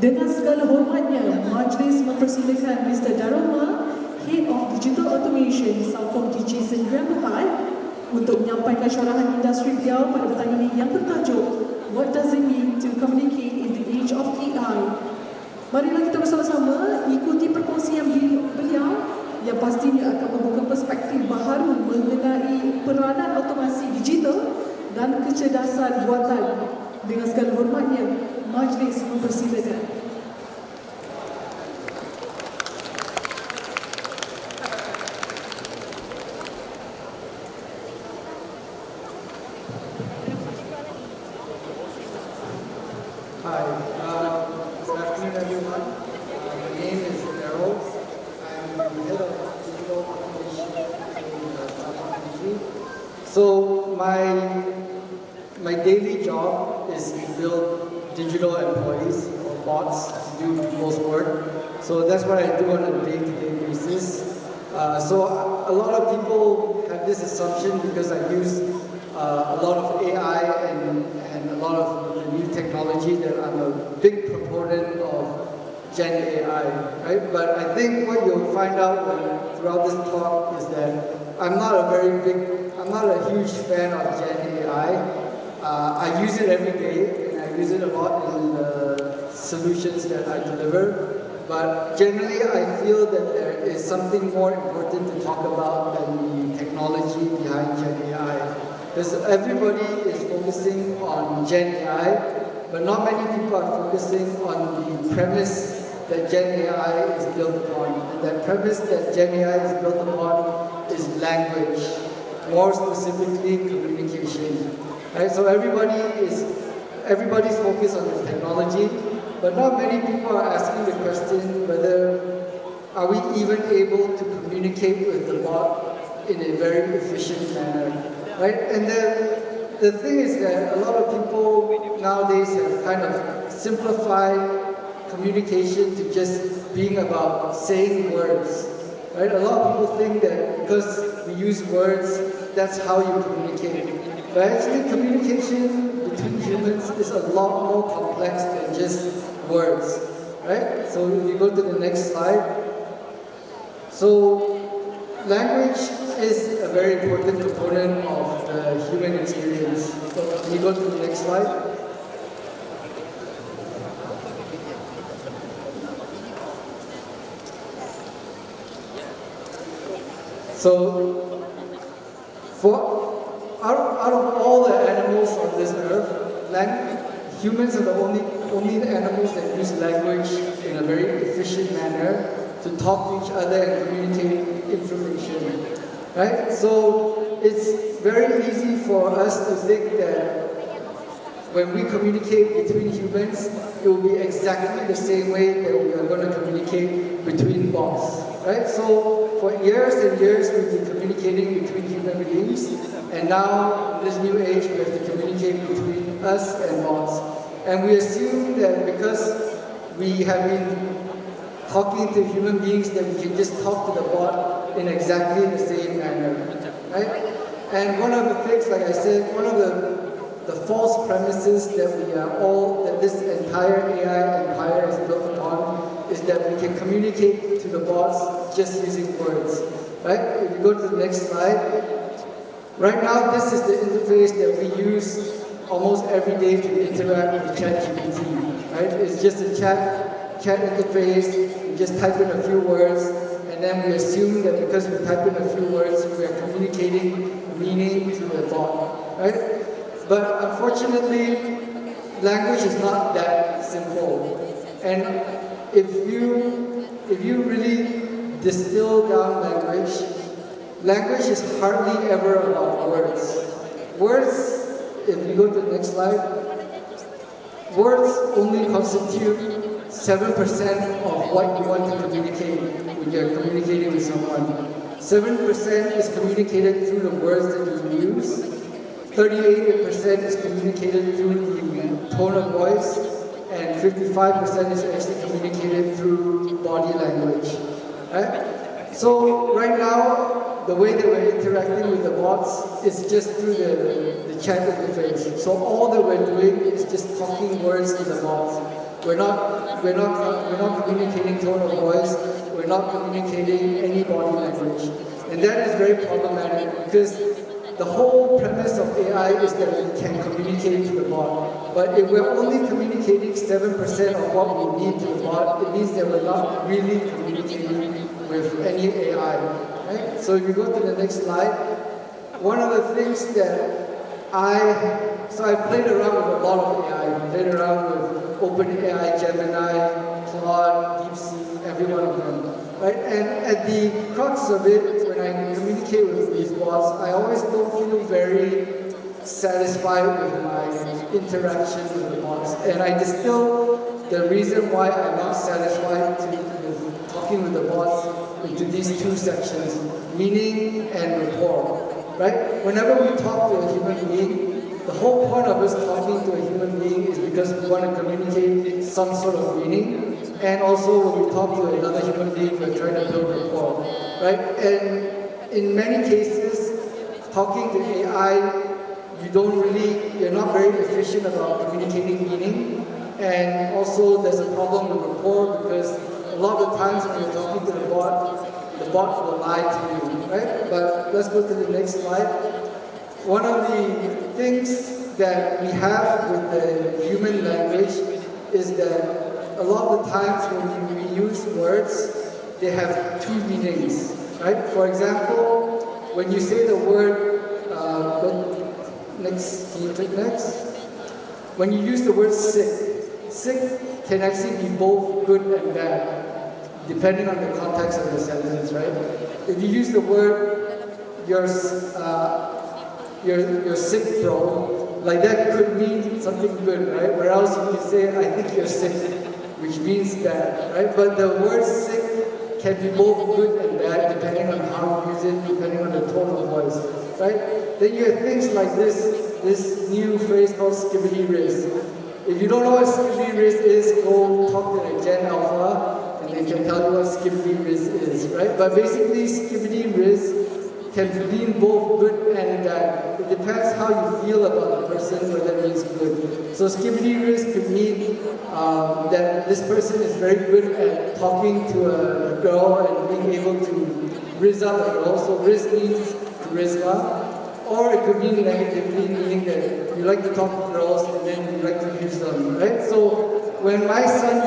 Dengan segala hormatnya, Majlis mempersilakan Mr. Daroma, Head of Digital Automation Salcom DJ Sdn Bhd untuk menyampaikan syarahan industri beliau pada petang ini yang bertajuk What does it mean to communicate in the age of AI? Marilah kita bersama-sama ikuti perkongsian beliau yang pastinya akan membuka perspektif baharu mengenai peranan otomasi digital dan kecerdasan buatan. Dengan segala hormatnya, Majlis mempersilakan. Hi, good afternoon everyone. My name is Errol. I'm the head of digital automation in Salcom country. So my daily job is to build digital employees or bots to do people's work. So that's what I do on a day-to-day basis. So a lot of people have this assumption because I use a lot of AI and a lot of the new technology that I'm a big proponent of Gen AI, right? But I think what you'll find out throughout this talk is that I'm not a huge fan of Gen AI. I use it every day and I use it a lot in the solutions that I deliver. But generally, I feel that there is something more important to talk about than the technology behind Gen AI. Because everybody is focusing on Gen AI, but not many people are focusing on the premise that Gen AI is built upon. And that premise that Gen AI is built upon is language, more specifically communication. Right? So everybody's focused on the technology, but not many people are asking the question whether are we even able to communicate with the bot in a very efficient manner. Right? And the thing is that a lot of people nowadays have kind of simplified communication to just being about saying words. Right? A lot of people think that because we use words, that's how you communicate. But actually, communication between humans is a lot more complex than just words. Right? So if you go to the next slide. So language is a very important component of the human experience. So can you go to the next slide? So, out of all the animals on this earth, humans are the only animals that use language in a very efficient manner to talk to each other and communicate information. Right? So it's very easy for us to think that when we communicate between humans, it will be exactly the same way that we are going to communicate between bots. Right? So for years and years, we've been communicating between human beings, and now in this new age, we have to communicate between us and bots. And we assume that because we have been talking to human beings, that we can just talk to the bot in exactly the same manner. Right? And one of the things, like I said, one of the false premises that this entire AI empire is built upon is that we can communicate to the bots just using words. Right? If you go to the next slide. Right now, this is the interface that we use almost every day to interact with ChatGPT. Right? It's just a chat interface. We just type in a few words, and then we assume that because we type in a few words, we are communicating meaning to the bot. Right? But unfortunately, language is not that simple. And if you really distill down language is hardly ever about words. Words, if you go to the next slide, words only constitute 7% of what you want to communicate when you're communicating with someone. 7% is communicated through the words that you use. 38% is communicated through the tone of voice, and 55% is actually communicated through body language. Right? So right now, the way that we're interacting with the bots is just through the chat interface. So all that we're doing is just talking words to the bots. We're not communicating tone of voice. We're not communicating any body language, and that is very problematic because the whole premise of AI is that we can communicate to the bot. But if we're only communicating 7% of what we need to the bot, it means that we're not really communicating with any AI. Right? So if you go to the next slide, one of the things that I've played around with a lot of AI. I played around with OpenAI, Gemini, Claude, DeepSeek, every one of them. Right? And at the crux of it, when I communicate with these bots, I always don't feel very satisfied with my interaction with the bots. And I distill the reason why I'm not satisfied with talking with the bots into these two sections, meaning and rapport. Right? Whenever we talk to a human being, the whole point of us talking to a human being is because we want to communicate some sort of meaning. And also when we talk to another human being, we're trying to build rapport. Right? And in many cases, talking to AI, you're not very efficient about communicating meaning. And also there's a problem with rapport because a lot of the times when you're talking to the bot will lie to you, right? But let's go to the next slide. One of the things that we have with the human language is that a lot of the times when we use words, they have two meanings, right? For example, when you say the word, next, can you click next? When you use the word sick can actually be both good and bad, depending on the context of the sentence, right? If you use the word, you're sick, bro, like that could mean something good, right? Whereas you can say, I think you're sick, which means bad, right? But the word sick can be both good and bad, depending on how you use it, depending on the tone of voice, right? Then you have things like this new phrase called skibbity riz. If you don't know what skibbity riz is, go talk to the Gen Alpha, and they can tell you what skibbity riz is, right? But basically, skibbity riz can mean both good and bad. It depends how you feel about the person, whether it means good. So skibbity riz could mean that this person is very good at talking to a girl and being able to riz up a girl. So riz means charisma. Or it could mean negatively, meaning that you like to talk to girls and then you like to use them, right? So when my son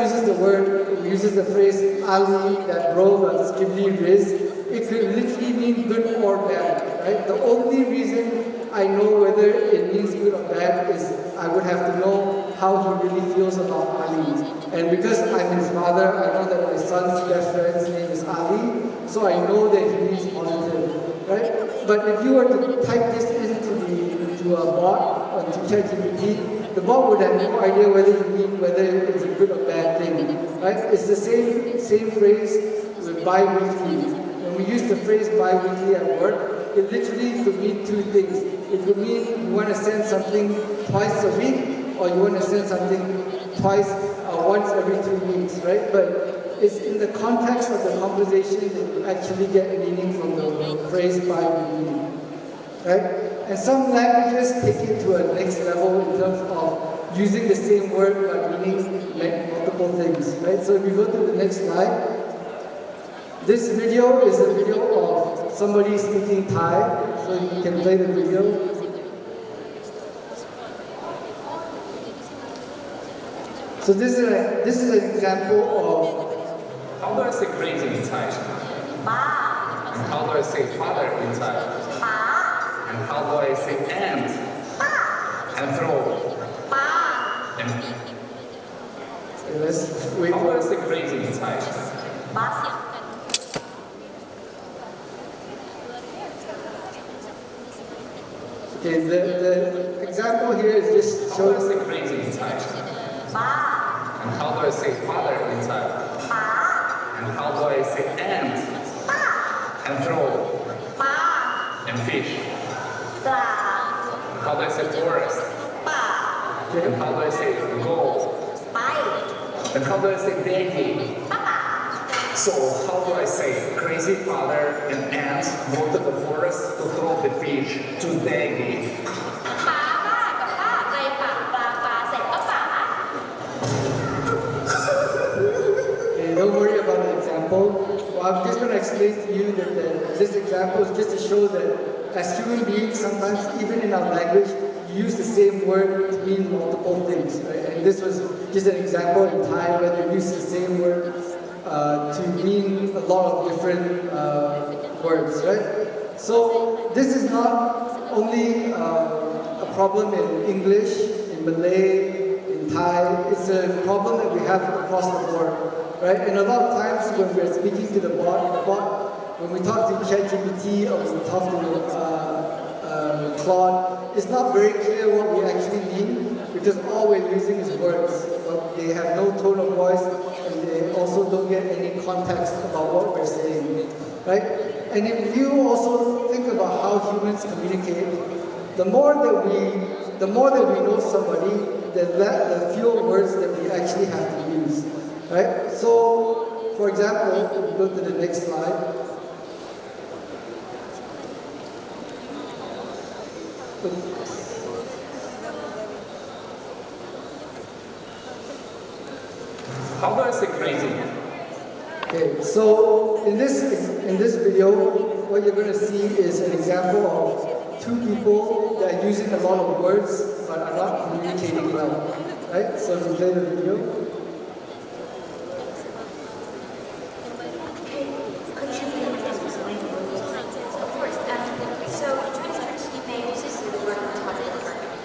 uses the phrase Ali, that bro, that skibbity riz, it could literally mean good or bad, right? The only reason I know whether it means good or bad is I would have to know how he really feels about Ali. And because I'm his father, I know that my son's best friend's name is Ali, so I know that he means positive, right? But if you were to type this into a bot, onto ChatGPT, the bot would have no idea whether it's a good or bad thing, right? It's the same phrase with bi-weekly. When we use the phrase bi-weekly at work, it literally could mean two things. It could mean you want to send something twice a week, or you want to send something once every 2 weeks, right? But it's in the context of the conversation that you actually get meaning from the phrase bi-weekly, right? And some languages take it to a next level in terms of using the same word but meaning multiple things, right? So if you go to the next slide, this video is a video of somebody speaking Thai, so you can play the video. So this is an example of how do I say crazy in Thai? Ba. And how do I say father in Thai? Ba. And how do I say ant? Ba. And throw? Ba. And let's wait how do for I say crazy in Thai? Ba. Okay, the example here is just How do I showing say crazy in Thai? Ba. And how do I say father in Thai? Ba. And how do I say ant? Ba. And throw? Ba. And fish? Ba. And how do I say forest? Ba. And how do I say go? Bai. And how do I say deity? So how do I say crazy father and ant go to the forest to throw the fish to Daggy? ป้ากับป้าไปปากปลาเสร็จก็ป่า to explain to you that this example is just to show that as human beings, sometimes even in our language, you use the same word to mean multiple things, right? And this was just an example in Thai where they use the same word to mean a lot of different words, right? So this is not only a problem in English, in Malay, in Thai, it's a problem that we have across the board, right? And a lot of times when we're speaking to the bot, when we talk to ChatGPT or when we talk to Claude, it's not very clear what we actually mean because all we're using is words. But they have no tone of voice and they also don't get any context about what we're saying, right? And if you also think about how humans communicate, the more that we know somebody, the fewer words that we actually have to use, right? So, for example, if we go to the next slide. How do I say crazy? Okay, so in this video, what you're going to see is an example of two people that are using a lot of words but are not communicating well, right? So if you play the video. Could you please explain the rules? Of course. So Chinese may uses the word contact.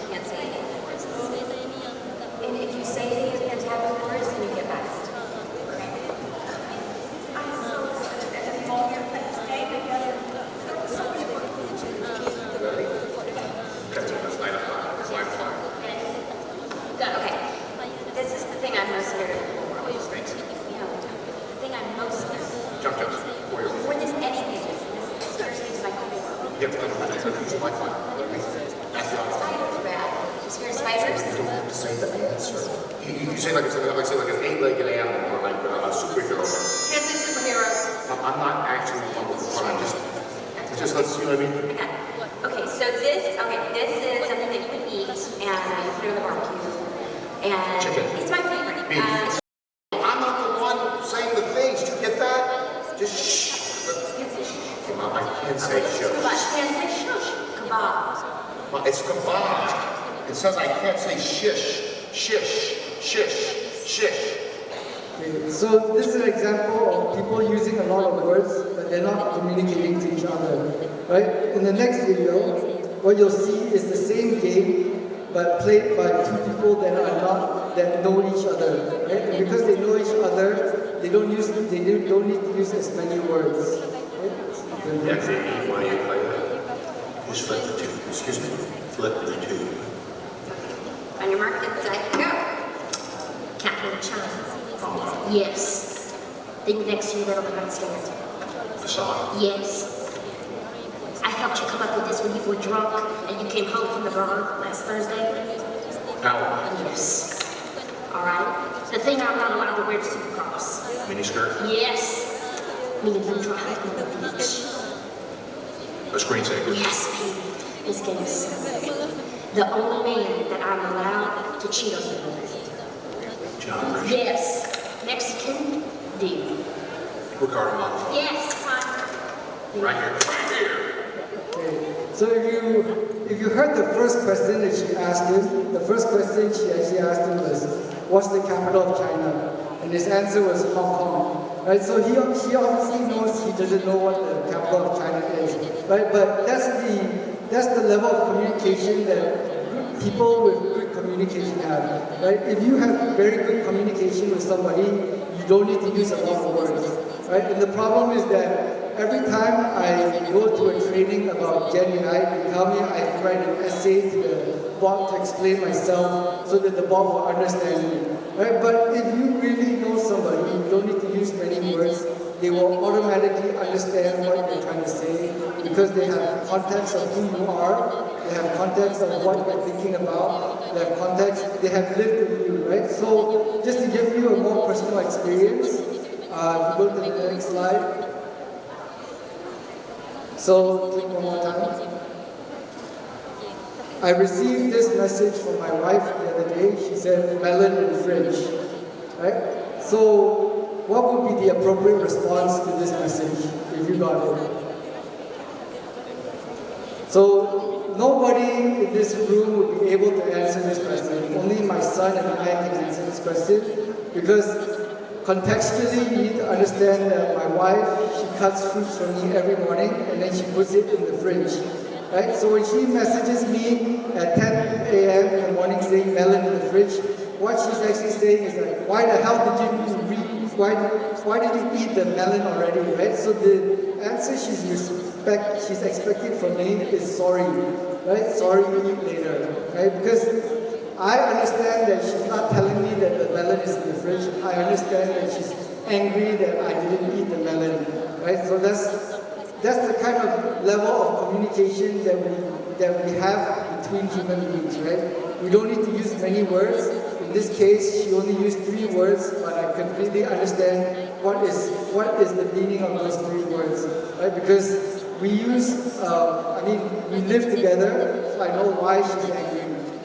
You can't say any other words. And if you say any antagonist words, then you get biased. Okay. This is the thing I'm most scared of. The thing I'm most scared of. Jump. More than anything, this scares me to my core. Yep, that's my fine. Spiders are bad. You scared of spiders? You don't have to say the answer. You say like an eight-legged animal or like a superhero. Can't say superheroes. I'm not actually one with the I'm just let's, you know what I mean? I got it. Okay, so this is something that you would eat, and you put it on the barbecue. And Chicken. it's my favorite. Beef. I'm not the one saying the things. Do you get that? Just shh. Come on, I can't say shush. Can't say shush. Kebab. Well, it's kebab. It says I can't say shish, shish. Okay, so this is an example of people using a lot of words but they're not communicating to each other, right? In the next video, what you'll see is the same game but played by two people that know each other, right? And because they know each other, they don't need to use as many words. Right? Yeah, why do you play that? Just flip the tube. Excuse me? Flip the tube. On your mark, get set, go. Capital China. Yes. Think next to you that'll understand. I saw it. Yes. I helped you come up with this when you were drunk and you came home from the bar last Thursday. How? Yes. All right. The thing I'm not allowed to wear is Supercross. Miniskirt? Yes. Me and you drive on the beach. A screensaver? Yes, baby. This game is so the only man that I'm allowed to cheat on you with. John Rich. Yes. Mexican dude. Ricardo Montalban. Yes. Right here. Okay. So if you heard the first question that she asked him, the first question she actually asked him was, what's the capital of China? And his answer was Hong Kong. Right? So she obviously knows he doesn't know what the capital of China is. Right? But that's the level of communication that people with good communication have. Right? If you have very good communication with somebody, you don't need to use a lot of words. Right? And the problem is that every time I go to a training about Gen AI, they tell me I have to write an essay to the bot to explain myself so that the bot will understand me. Right? But if you really know somebody, you don't need to use many words. They will automatically understand what you're trying to say because they have context of who you are, they have context of what you're thinking about, they have context, they have lived with you, right? So just to give you a more personal experience, if you go to the next slide. So, click one more time. I received this message from my wife the other day. She said, melon in fridge. Right? So, what would be the appropriate response to this message if you got it? So nobody in this room would be able to answer this question. Only my son and I can answer this question, because contextually you need to understand that my wife, she cuts fruits for me every morning and then she puts it in the fridge. Right? So when she messages me at 10 a.m. in the morning saying melon in the fridge, what she's actually saying is like, why the hell did you why did you eat the melon already, right? So the answer she's expecting from me is sorry, right? Sorry, eat later, right? Because I understand that she's not telling me that the melon is in the fridge. I understand that she's angry that I didn't eat the melon, right? So that's the kind of level of communication that we have between human beings, right? We don't need to use many words. In this case, she only used 3 words, but I completely understand what is the meaning of those 3 words, right? Because we we live together, so I know why she's angry.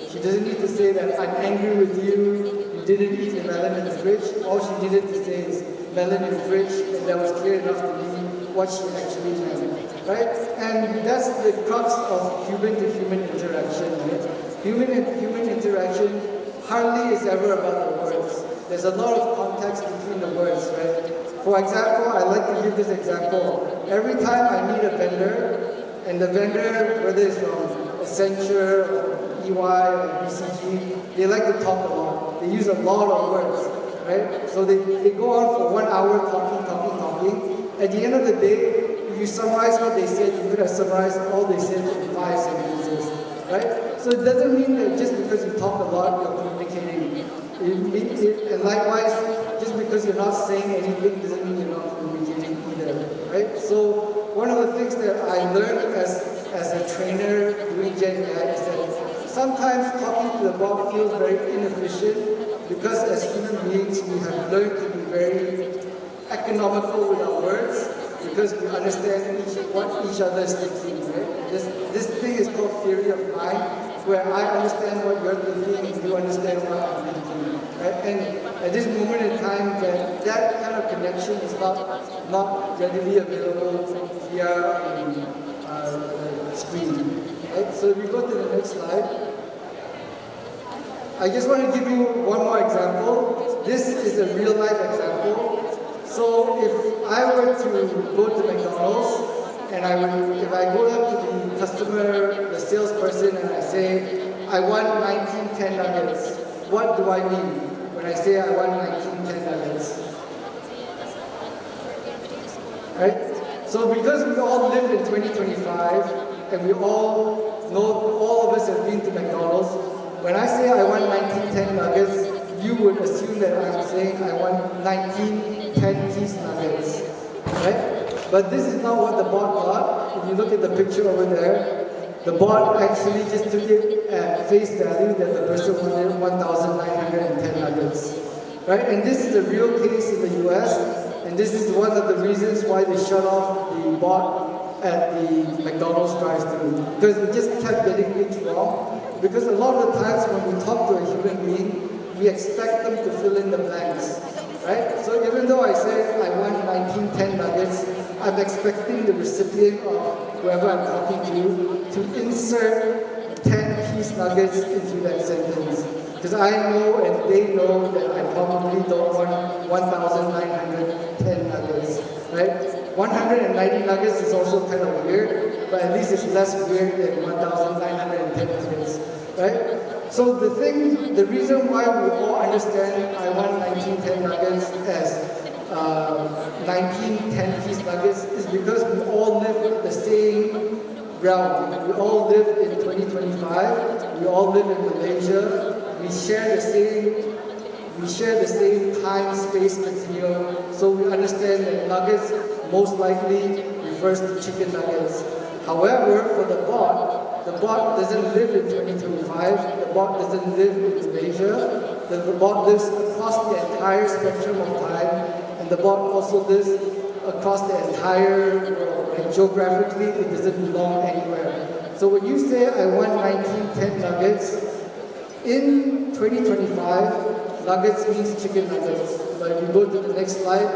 She doesn't need to say that I'm angry with you, you didn't eat the melon in the fridge. All she needed to say is melon in the fridge, and that was clear enough to me what she actually meant, right? And that's the crux of human-to-human interaction, right? Human interaction hardly is ever about the words. There's a lot of context between the words, right? For example, I like to give this example. Every time I meet a vendor, and the vendor, whether it's from Accenture, or EY, or BCG, they like to talk a lot. They use a lot of words, right? So they go on for 1 hour talking. At the end of the day, if you summarize what they said, you could have summarized all they said in 5 sentences, right? So it doesn't mean that just because you talk a lot, you're communicating. And likewise, just because you're not saying anything doesn't mean you're not communicating either, right? So one of the things that I learned as a trainer doing Gen AI is that sometimes talking to the bot feels very inefficient, because as human beings we have learned to be very economical with our words, because we understand what each other is thinking, right? This thing is called theory of mind, where I understand what you're thinking and you understand what I'm thinking, right? And at this moment in time, that kind of connection is not readily available via screen, right? So if we go to the next slide, I just want to give you one more example. This is a real life example. So if I were to go to McDonald's and if I go up to the customer, the salesperson, and I say, I want 19 10 nuggets, what do I mean when I say I want 19 10 nuggets? Right? So because we all live in 2025, and we all know, all of us have been to McDonald's, when I say I want 19 10 nuggets, you would assume that I'm saying I want 19 10-piece nuggets, right? But this is not what the bot thought. If you look at the picture over there, the bot actually just took it at face value that the person wanted 1,910 nuggets, right? And this is a real case in the US, and this is one of the reasons why they shut off the bot at the McDonald's drive-thru, because it just kept getting things wrong. Because a lot of the times when we talk to a human being, we expect them to fill in the blanks, right? So even though I say I want 19 10 nuggets, I'm expecting the recipient of whoever I'm talking to insert 10-piece nuggets into that sentence. Because I know and they know that I probably don't want 1,910 nuggets, right? 190 nuggets is also kind of weird, but at least it's less weird than 1,910 nuggets, right? So the reason why we all understand I want 19 10 nuggets as 19 10-piece nuggets is because we all live in the same realm. We all live in 2025. We all live in Malaysia. We share the same time-space continuum. So we understand that nuggets most likely refers to chicken nuggets. However, for the bot doesn't live in 2025, the bot doesn't live in Malaysia, the bot lives across the entire spectrum of time, and the bot also lives across the entire world. And geographically, it doesn't belong anywhere. So when you say, I want 1910 nuggets, in 2025, nuggets means chicken nuggets, but So if you go to the next slide,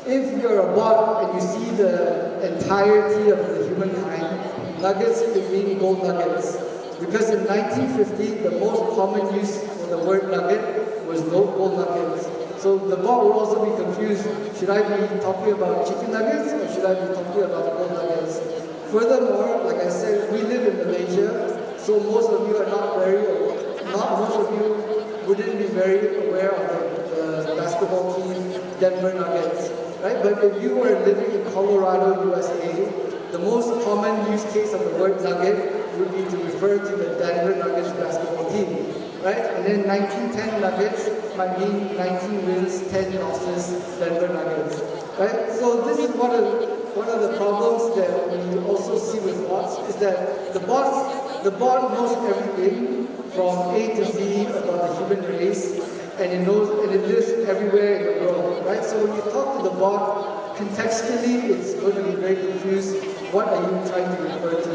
if you're a bot and you see the entirety of the humankind, nuggets could mean gold nuggets. Because in 1950, the most common use for the word nugget was gold nuggets. So the bot will also be confused, should I be talking about chicken nuggets or should I be talking about gold nuggets? Furthermore, like I said, we live in Malaysia, so most of you wouldn't be very aware of the basketball team Denver Nuggets, right? But if you were living in Colorado, USA, the most common use case of the word nugget would be to refer to the Denver Nuggets basketball team, right? And then 1910 Nuggets might mean 19 wins, 10 losses, Denver Nuggets, right? So this is one of the problems that we also see with bots is that the bot knows everything from A to Z about the human race, and it lives everywhere in the world, right? So when you talk to the bot, contextually, it's going to be very confused. What are you trying to refer to,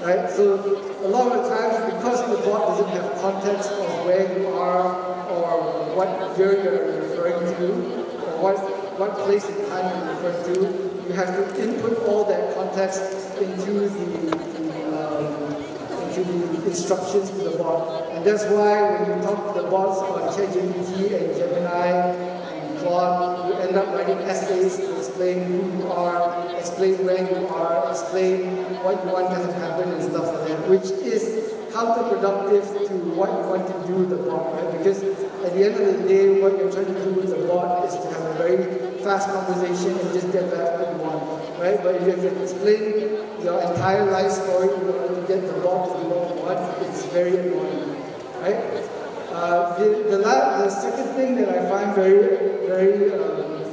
right? So a lot of the times, because the bot doesn't have context of where you are or what year you're referring to, or what place in time you're referring to, you have to input all that context into the instructions to the bot. And that's why when you talk to the bots on ChatGPT and Gemini and Claude, you end up writing essays to explain who you are, explain where you are, explain what you want to have happen and stuff like that, which is counterproductive to what you want to do with the bot, right? Because at the end of the day, what you're trying to do with the bot is to have a very fast conversation and just get back what you want, right? But if you have to explain your entire life story in order to get the bot to do what you want, it's very annoying, right? The second thing that I find very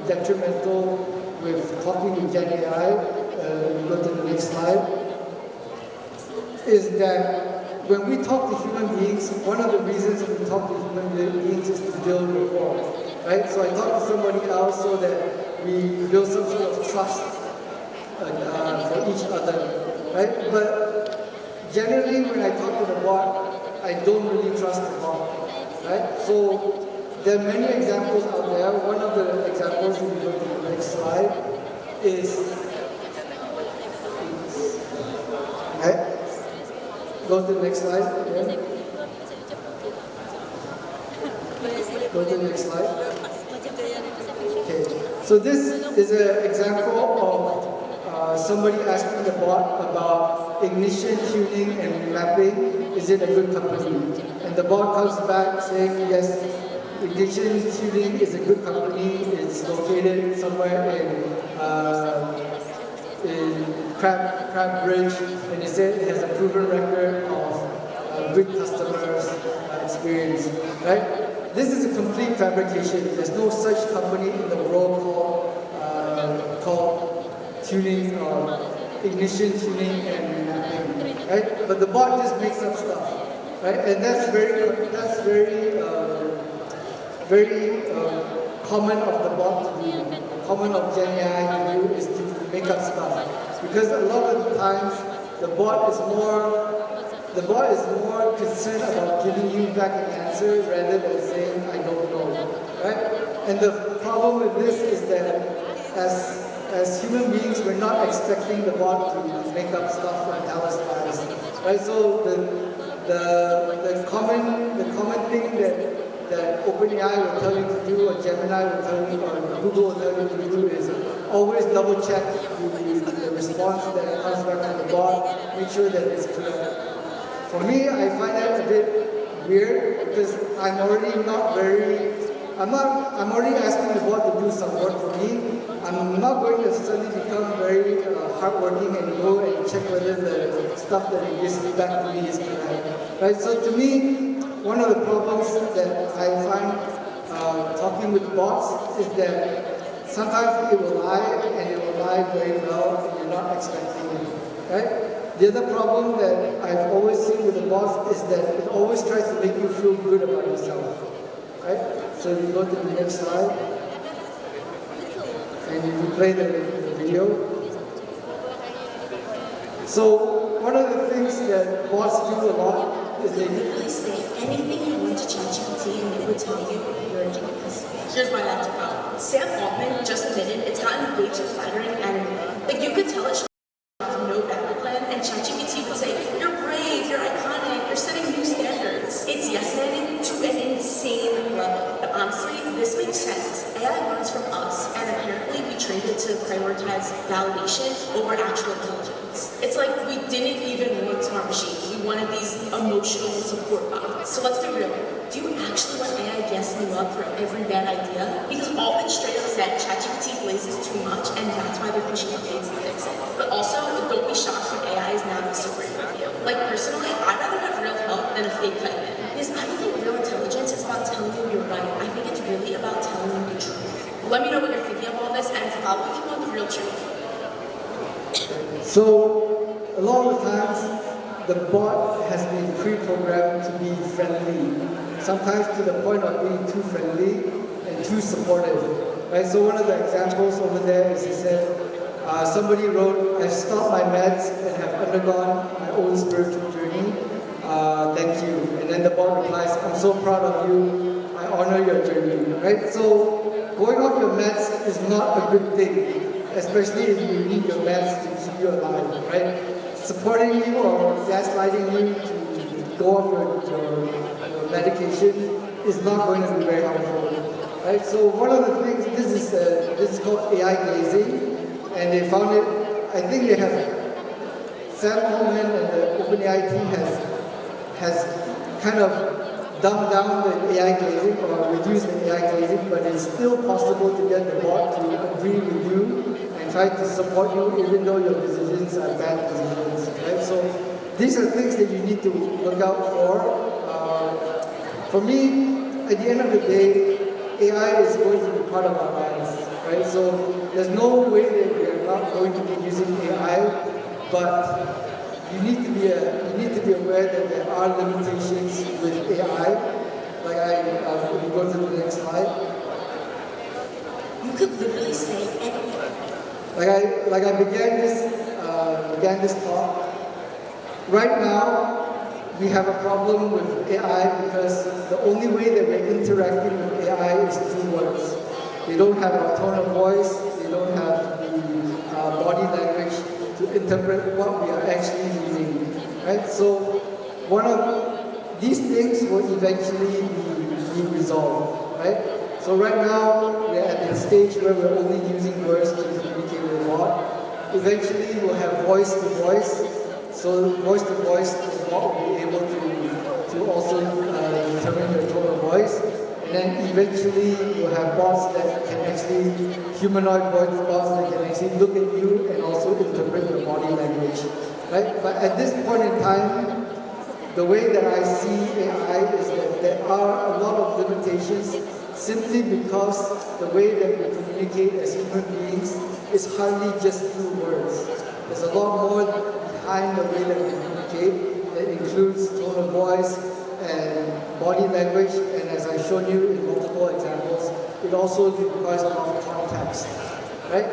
detrimental with talking with Gen AI, we go to the next slide, is that when we talk to human beings, one of the reasons we talk to human beings is to build rapport, right? So I talk to somebody else so that we build some sort of trust for each other, right? But generally, when I talk to the bot, I don't really trust the bot, right? So there are many examples out there. One of the examples, if you go to the next slide, is, right? Go to the next slide. Yeah. Go to the next slide. Okay. So this is an example of somebody asking the bot about ignition tuning and remapping. Is it a good company? And the bot comes back saying, yes, ignition tuning is a good company. It's located somewhere in Crab Bridge, and he said it has a proven record of good customers experience, right? This is a complete fabrication. There's no such company in the world called tuning or ignition tuning and remapping, right? But the bot just makes up stuff, right? And that's very common of the bot to do, common of Gen AI to do is to make up stuff. Because a lot of the times the bot is more concerned about giving you back an answer rather than saying I don't know, right? And the problem with this is that as human beings, we're not expecting the bot to make up stuff and tell us lies, right? So the common thing that OpenAI will tell you to do, or Gemini will tell you, or Google will tell you to do is always double check the response that comes back from the bot, make sure that it's clear. For me, I find that a bit weird because I'm already asking the bot to do some work for me. I'm not going to suddenly become very hardworking and go and check whether the stuff that it gives back to me is correct. Right? So to me, one of the problems that I find talking with bots is that sometimes it will lie, and it will lie very well, and you're not expecting it. Right? The other problem that I've always seen with the bots is that it always tries to make you feel good about yourself. Right? So you go to the next slide, and if you play the video. So one of the things that bots do a lot is they Please say anything you want to ChatGPT and it will tell you you're a genius. here's my laptop out. Sam Altman just admitted it's gotten way too flattering and like you could tell it no backup plan, and ChatGPT would say, "You're brave, you're iconic, you're setting new standards." It's yes-ending to an insane level. But honestly, this makes sense. AI learns from us, and apparently we trained it to prioritize validation over actual intelligence. It's like we didn't even want smart machines. We wanted these emotional support bots. So let's be real. Do you actually want AI guessing you up for every bad idea? Because Altman straight up said ChatGPT blazes too much, and that's why they're pushing updates to fix it. But also, don't be shocked when AI is now disagreeing with you. Like personally, I'd rather have real help than a fake type-in. Because I don't think real intelligence is about telling you you're right. I think it's really about telling you the truth. Let me know what you're thinking of all this, and follow if you want the real truth. So, a lot of times, the bot has been pre-programmed to be friendly, sometimes to the point of being too friendly and too supportive. Right? So one of the examples over there is he said, somebody wrote, "I've stopped my meds and have undergone my own spiritual journey. Thank you." And then the bot replies, "I'm so proud of you. I honor your journey." Right? So going off your meds is not a good thing, especially if you need your meds to keep you alive. Right? Supporting you or gaslighting you to go off your medication is not going to be very helpful. Right? So one of the things, this is called AI glazing, and they found it. I think they have Sam Altman and the OpenAI team has kind of dumbed down the AI glazing or reduced the AI glazing, but it's still possible to get the bot to agree with you and try to support you even though your decisions are bad decisions. Right? So these are things that you need to look out for. For me, at the end of the day, AI is going to be part of our lives, right? So there's no way that we are not going to be using AI, but you need to be aware that there are limitations with AI. Like if you go to the next slide. You could literally say anything. Like I began this talk. Right now, we have a problem with AI because the only way that we're interacting with AI is through words. They don't have our tone of voice, they don't have the body language to interpret what we are actually meaning. Right? So one of these things will eventually be resolved. Right? So right now, we're at the stage where we're only using words to communicate with a bot. Eventually, we'll have voice to voice. So voice to voice, the bot will be able to also determine your tone of voice. And then eventually we'll have bots that can actually, humanoid voice bots that can actually look at you and also interpret your body language. Right? But at this point in time, the way that I see AI is that there are a lot of limitations simply because the way that we communicate as human beings is hardly just through words. There's a lot more behind the way that we communicate that includes tone of voice and body language, and as I've shown you in multiple examples, it also requires a lot of context. Right?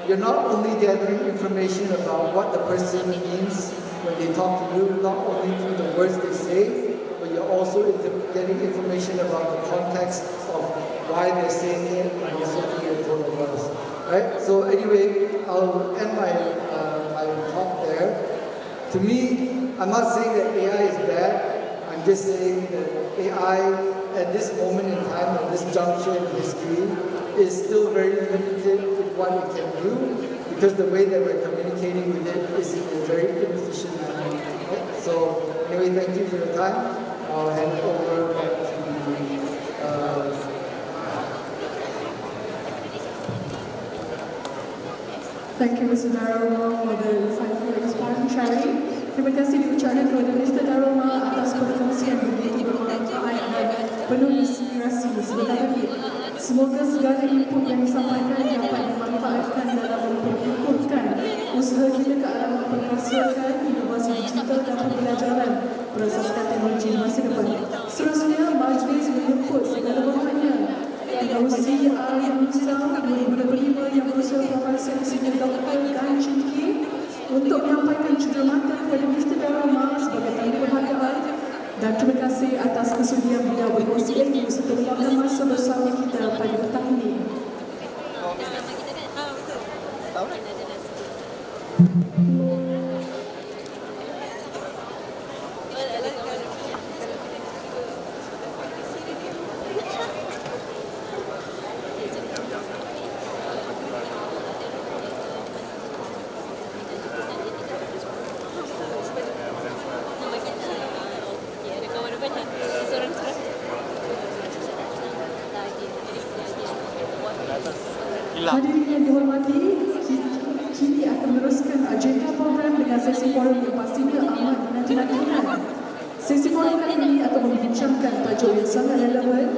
You're not only gathering information about what the person means when they talk to you, not only through the words they say, but you're also getting information about the context of why they're saying it and also through your tone of voice. Right? So anyway, I'll end my talk there. To me, I'm not saying that AI is bad. I'm just saying that AI at this moment in time, at this juncture in history, is still very limited in what it can do because the way that we're communicating with it is in a very inefficient manner. Right? So anyway, thank you for your time. I'll hand it over back to Thank you, Mr. Daroma, for the insightful inspiring sharing. Terima kasih diucapkan kepada Mr. Daroma atas perkongsian begitu bermanfaat dan penuh inspirasi. Sebentar lagi, semoga segala input yang disampaikan dapat dimanfaatkan dalam memperkukuhkan usaha kita ke arah memperkasakan inovasi digital dan pembelajaran berasaskan teknologi di masa depan. Seterusnya, majlis menyebut segala berhanya Pengerusi Iucel 2025 yang berusia Profesor Senior Dr. dan Chinki untuk menyampaikan juramatan kepada Mr. Daroma sebagai tanda penghargaan dan terima kasih atas kesudian beliau berkongsi ilmu serta meluangkan masa bersama Hadirin yang dihormati, kini akan meneruskan agenda program dengan sesi forum yang pastinya amat dinanti-nantikan. Sesi forum kali ini akan membincangkan tajuk yang sangat relevan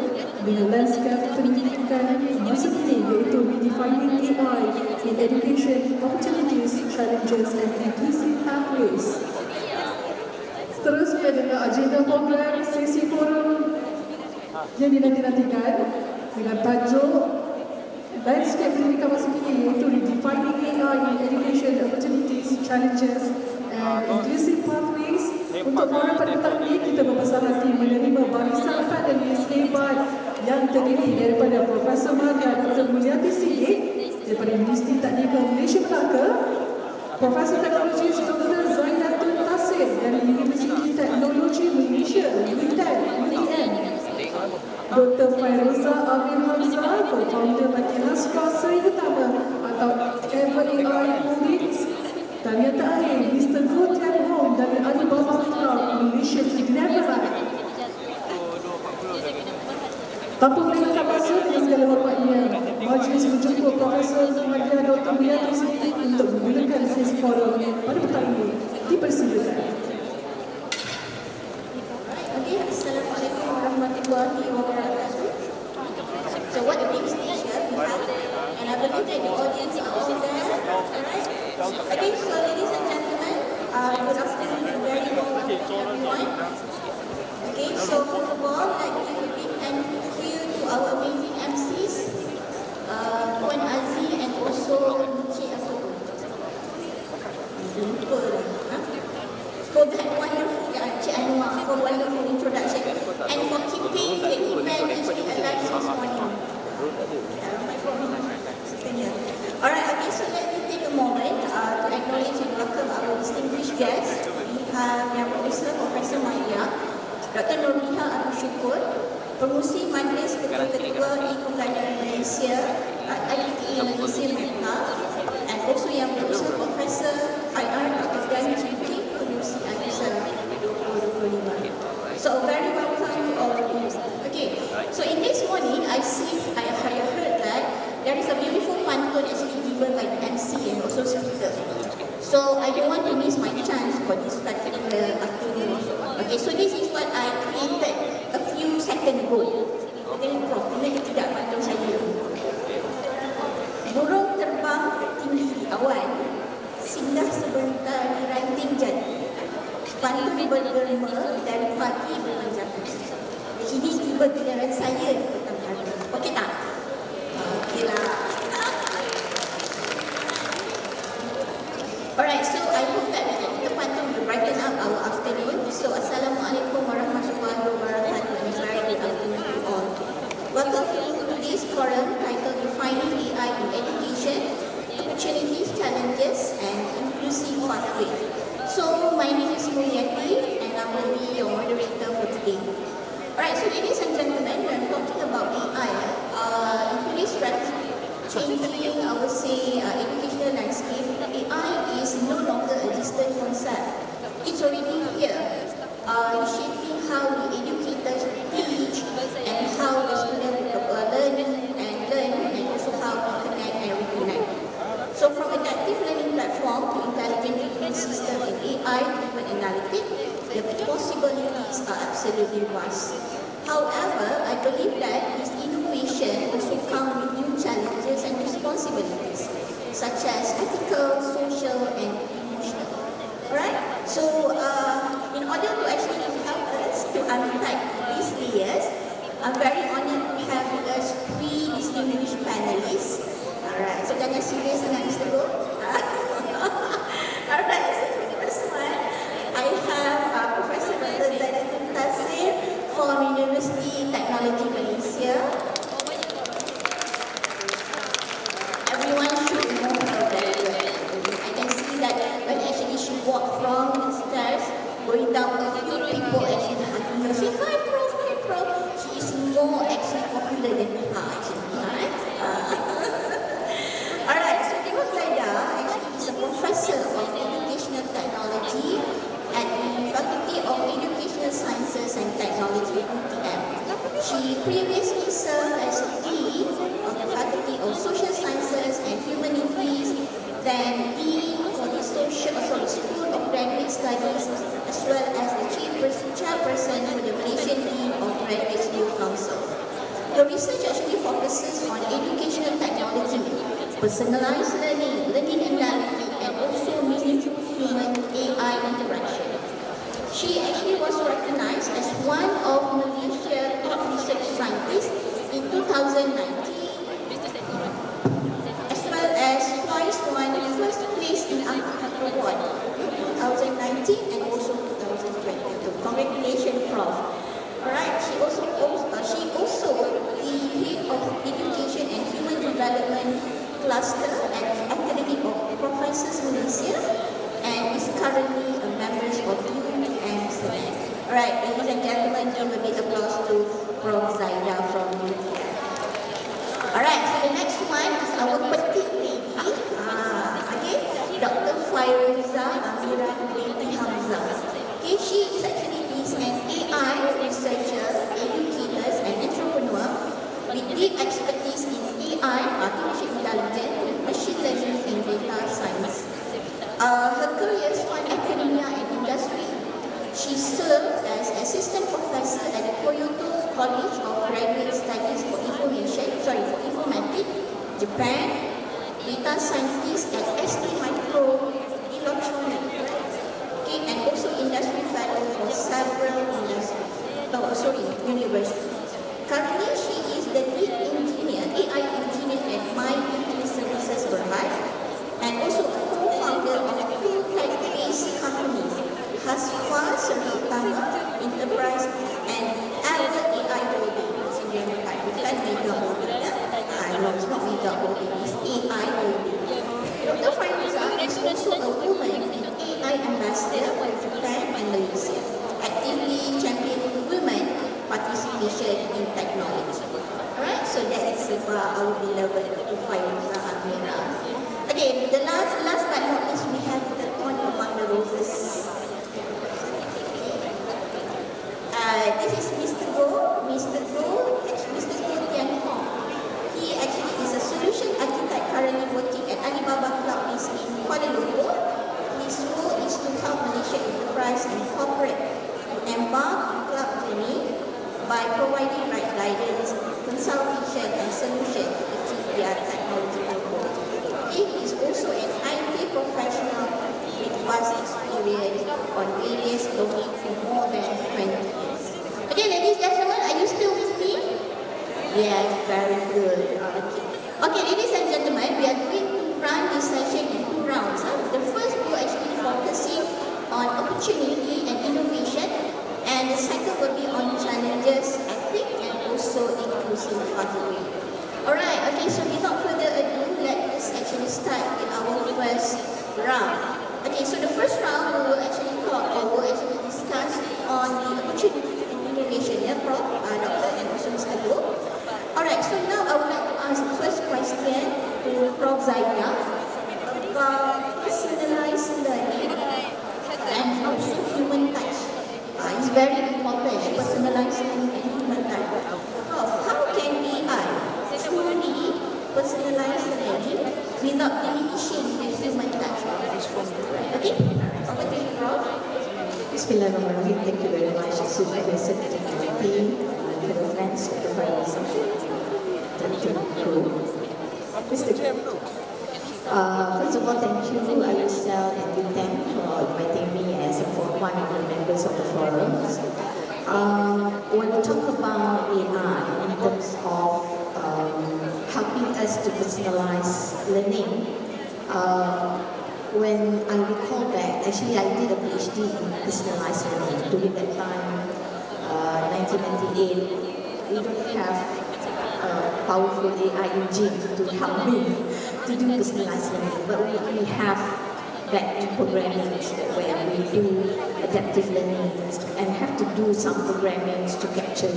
dengan lanskap pendidikan masa kini, iaitu redefining AI in education, opportunities, challenges and inclusive pathways. Seterusnya dengan agenda program sesi forum yang dinanti-nantikan dengan tajuk landscape pendidikan masa kini, iaitu redefining AI in education, opportunities, challenges and inclusive pathways. Untuk forum pada petang ini, kita berbesar hati menerima barisan panelis hebat yang terdiri daripada Profesor Madya Dr. Mulyati Siddiq daripada Universiti Teknikal Malaysia Melaka, Profesor Teknologi Dr. Zainatul Tasir dari Universiti Teknologi Malaysia UTM, Dr. Fairuza Amir Hamzah, co-founder bagi Naskah Seri Utama atau Ever AI Holdings, dan yang terakhir Mr. Goh Tian Hong dari Alibaba Cloud Malaysia Netherlands. Tanpa melengahkan masa, dengan segala hormatnya, majlis menjemput Profesor Madya Dr. Mulyati Siddiq untuk memulakan sesi forum pada petang ini. Dipersilakan. Okay, Assalamualaikum warahmatullahi wabarakatuh. So what a big stage here we have, and I believe that the audience are all there. Alright. Okay, so ladies and gentlemen, good afternoon and very warm welcome to everyone. Okay, so first of all, I'd like to give a big thank you to our amazing MCs, Puan Aziz and also Encik Asoto. For that wonderful, Encik Anwar, for wonderful introduction and for keeping the event actually alive this morning. Alright, okay, so let me take a moment to acknowledge and welcome our distinguished guests. We have Yang Profesor Profesor Madya, Dr. Nurliha Abdul Syukur, Pengurusi Majlis Ketua-Ketua E-Pembelajaran Malaysia, IUTA Malaysia Mekah, and also Yang Profesor IR Dr. Gani Cipri, Pengurusi Iucel 2025. So very welcome to all of you. Okay, so in this morning, I heard that there is a beautiful pantun actually given by the MC and also speaker. So I don't want to miss my chance for this particular afternoon. Okay, so this is what I created a few seconds ago. Okay, Prof, ini tidak pantun saya. Burung terbang tinggi di awan, singgah sebentar di ranting jati. Pantun bergema dari pagi berpanjang. Kini tiba giliran saya di petang hari. Okey tak? Okeylah. Alright, so I hope that kita pantun will brighten up our afternoon. So Assalamualaikum warahmatullahi wabarakatuh and very good afternoon to all. Welcome to today's forum titled Defining AI in Education, Opportunities, Challenges and Inclusive Pathways. So my name is Mulyati and I will be your moderator for today. Alright, so ladies and gentlemen, we are talking about AI. In today's changing, I would say, educational landscape, AI is no longer a distant concept. It's already here, shaping how the educators teach and how the students learn and also how to connect and reconnect. So from adaptive learning platform to intelligent learning system and AI-driven analytics, the possibilities are absolutely vast. However, I believe that this innovation also comes with new challenges and responsibilities, such as ethical, social, and emotional. Alright, so in order to actually help us to unpack these layers, I'm very honored to have with us three distinguished panelists. Alright, so jangan serius sangat Mr. Go. Alright, so the first one, I have Professor Dr. Zainatul Tasir from Universiti Teknologi Malaysia. Everyone should know her very well. I can see that when actually she walked from the stairs, going down, a few people actually hugging her, say, hi Prof, hi Prof. She is more actually popular than her actually, right? Alright, so give a research actually focuses on educational technology, personalized learning, learning anxiety, and also meaningful human-AI interaction. She actually was recognized as one of Malaysia's top research scientists in 2019, as well as twice won first place in Angkat Award 2019 and also 2022. Congratulations, Prof. Alright, she also the head of Education and Human Development Cluster at Academy of Professors Malaysia and is currently a member of UMCN. Alright, ladies and gentlemen, give a big applause to Prof. Zaida from UMCN. Alright, so the next one is our petite lady. Okay, Dr. Fairuza Amira binti Hamzah. Okay, she is actually an AI researcher, educator, and entrepreneur with deep expertise in AI, artificial intelligence, machine learning, and data science. Her career span academia and industry. She served as assistant professor at the Kyoto College of Graduate Studies for Informatics, Japan, data scientist at ST Micro Electronics, and also industry fellow for several universities. Currently, she is the lead engineer, AI engineer at My IT Services Berhad, and also a co-founder of two tech-based companies, Hasfa Serta Enterprise and Alpha AI Holding. Bukan Mega Holding. No, it's not Mega Holding, it's AI Holding. Dr. Fairuza is also a woman and AI ambassador for Japan and Malaysia, actively championing women participation in technology. Alright, so that is our beloved Dr. Fairuza Amira. Okay, the last but not least, we have the one among the roses. This is Mr. Go Tian Hong. He actually is a solution architect currently working at Alibaba Cloud based in Kuala Lumpur. His role is to help Malaysian enterprise and corporate to embark on cloud journey by providing right guidance, consultation, and solution to achieve their technological goals. He is also an IT professional with vast experience on various domains for more than 20 years. Okay, ladies and gentlemen, are you still with me? Yes, very good. Okay, ladies and gentlemen, we are going to run this session in two rounds. The first will actually focusing on opportunity and innovation, and the second will be on challenges, ethics, and also inclusive pathway. Alright, okay, so without further ado, let us actually start with our first round. Okay, so the first round we will actually talk or we'll actually discuss on the opportunity and innovation, yeah, Prof, Doctor, and also Mr. Go. Alright, so now I would like to ask the first question to Prof. Zaida about personalized learning and also human touch. It's very important, personalized learning and human touch. Prof, how can AI truly personalize learning without diminishing the human touch? Okay, over to you, Prof. Bismillahirrahmanirrahim. Thank you very much. It's a very sensitive team, fellow friends, Dr. Fairuza, Dr. Pro, Mr. First of all, thank you, Iucel and Iucel for inviting me as one of the members of the forums. When we talk about AI in terms of helping us to personalize learning, when I recall back, actually I did a PhD in personalized learning. During that time, 1998, we don't have a powerful AI engine to help me to do personalized learning, but we have back-end programming where we do adaptive learning and have to do some programming to capture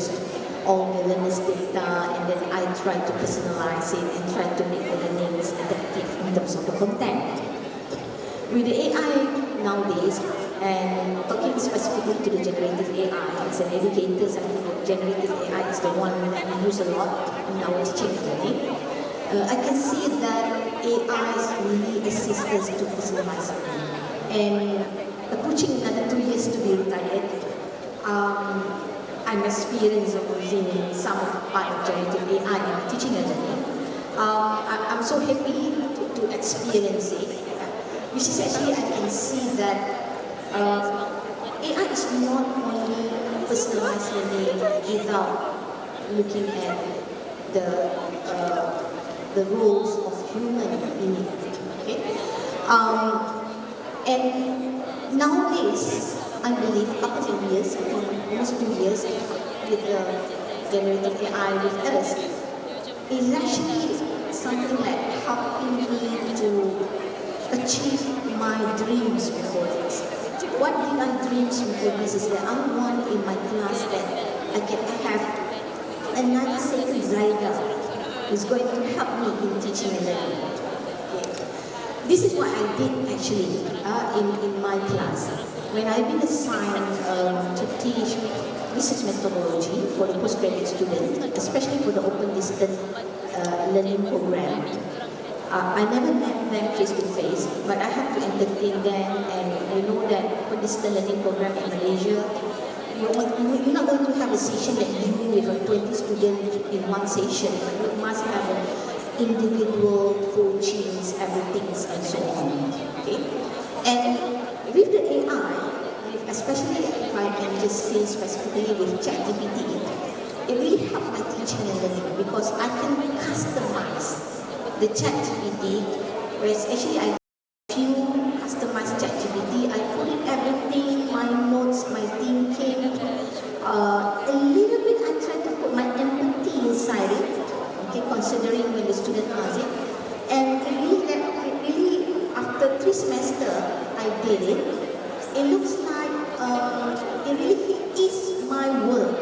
all the learners' data, and then I try to personalize it and try to make the learnings adaptive in terms of the content. With the AI nowadays, and talking specifically to the generative AI, as an educator, I think generative AI is the one that we use a lot in our teaching and learning. I can see that AI really assists us to personalize learning. And approaching another 2 years to be retired, I'm experienced of using some part of generative AI in teaching and learning. I'm so happy to experience it, which is actually I can see that AI is not only personalized learning without looking at the roles of human in it. Okay? And nowadays, I believe, couple of years, almost 2 years, with the generative AI with us, is actually something like helping me to achieve my dreams before this. What did I dreams before this is that I want in my class that I can have another second Zaida who's going to help me in teaching and learning. Okay. This is what I did actually in my class. When I've been assigned to teach research methodology for the postgraduate student, especially for the open distance learning program, I never met them face to face, but I have to entertain them, and you know that open distance learning program in Malaysia, you're not going to have a session that you do with 20 students in one session. You must have an individual coachings, everything, and so on. Okay, and with the AI, especially if I can just say specifically with ChatGPT, it really helped my teaching and learning because I can customize the ChatGPT, whereas actually I few customized ChatGPT, I put in everything, my notes, my thinking, a little bit I try to put my empathy inside it, okay, considering when the student asks it, and really after 3 semesters I did it, it looks like it really is my work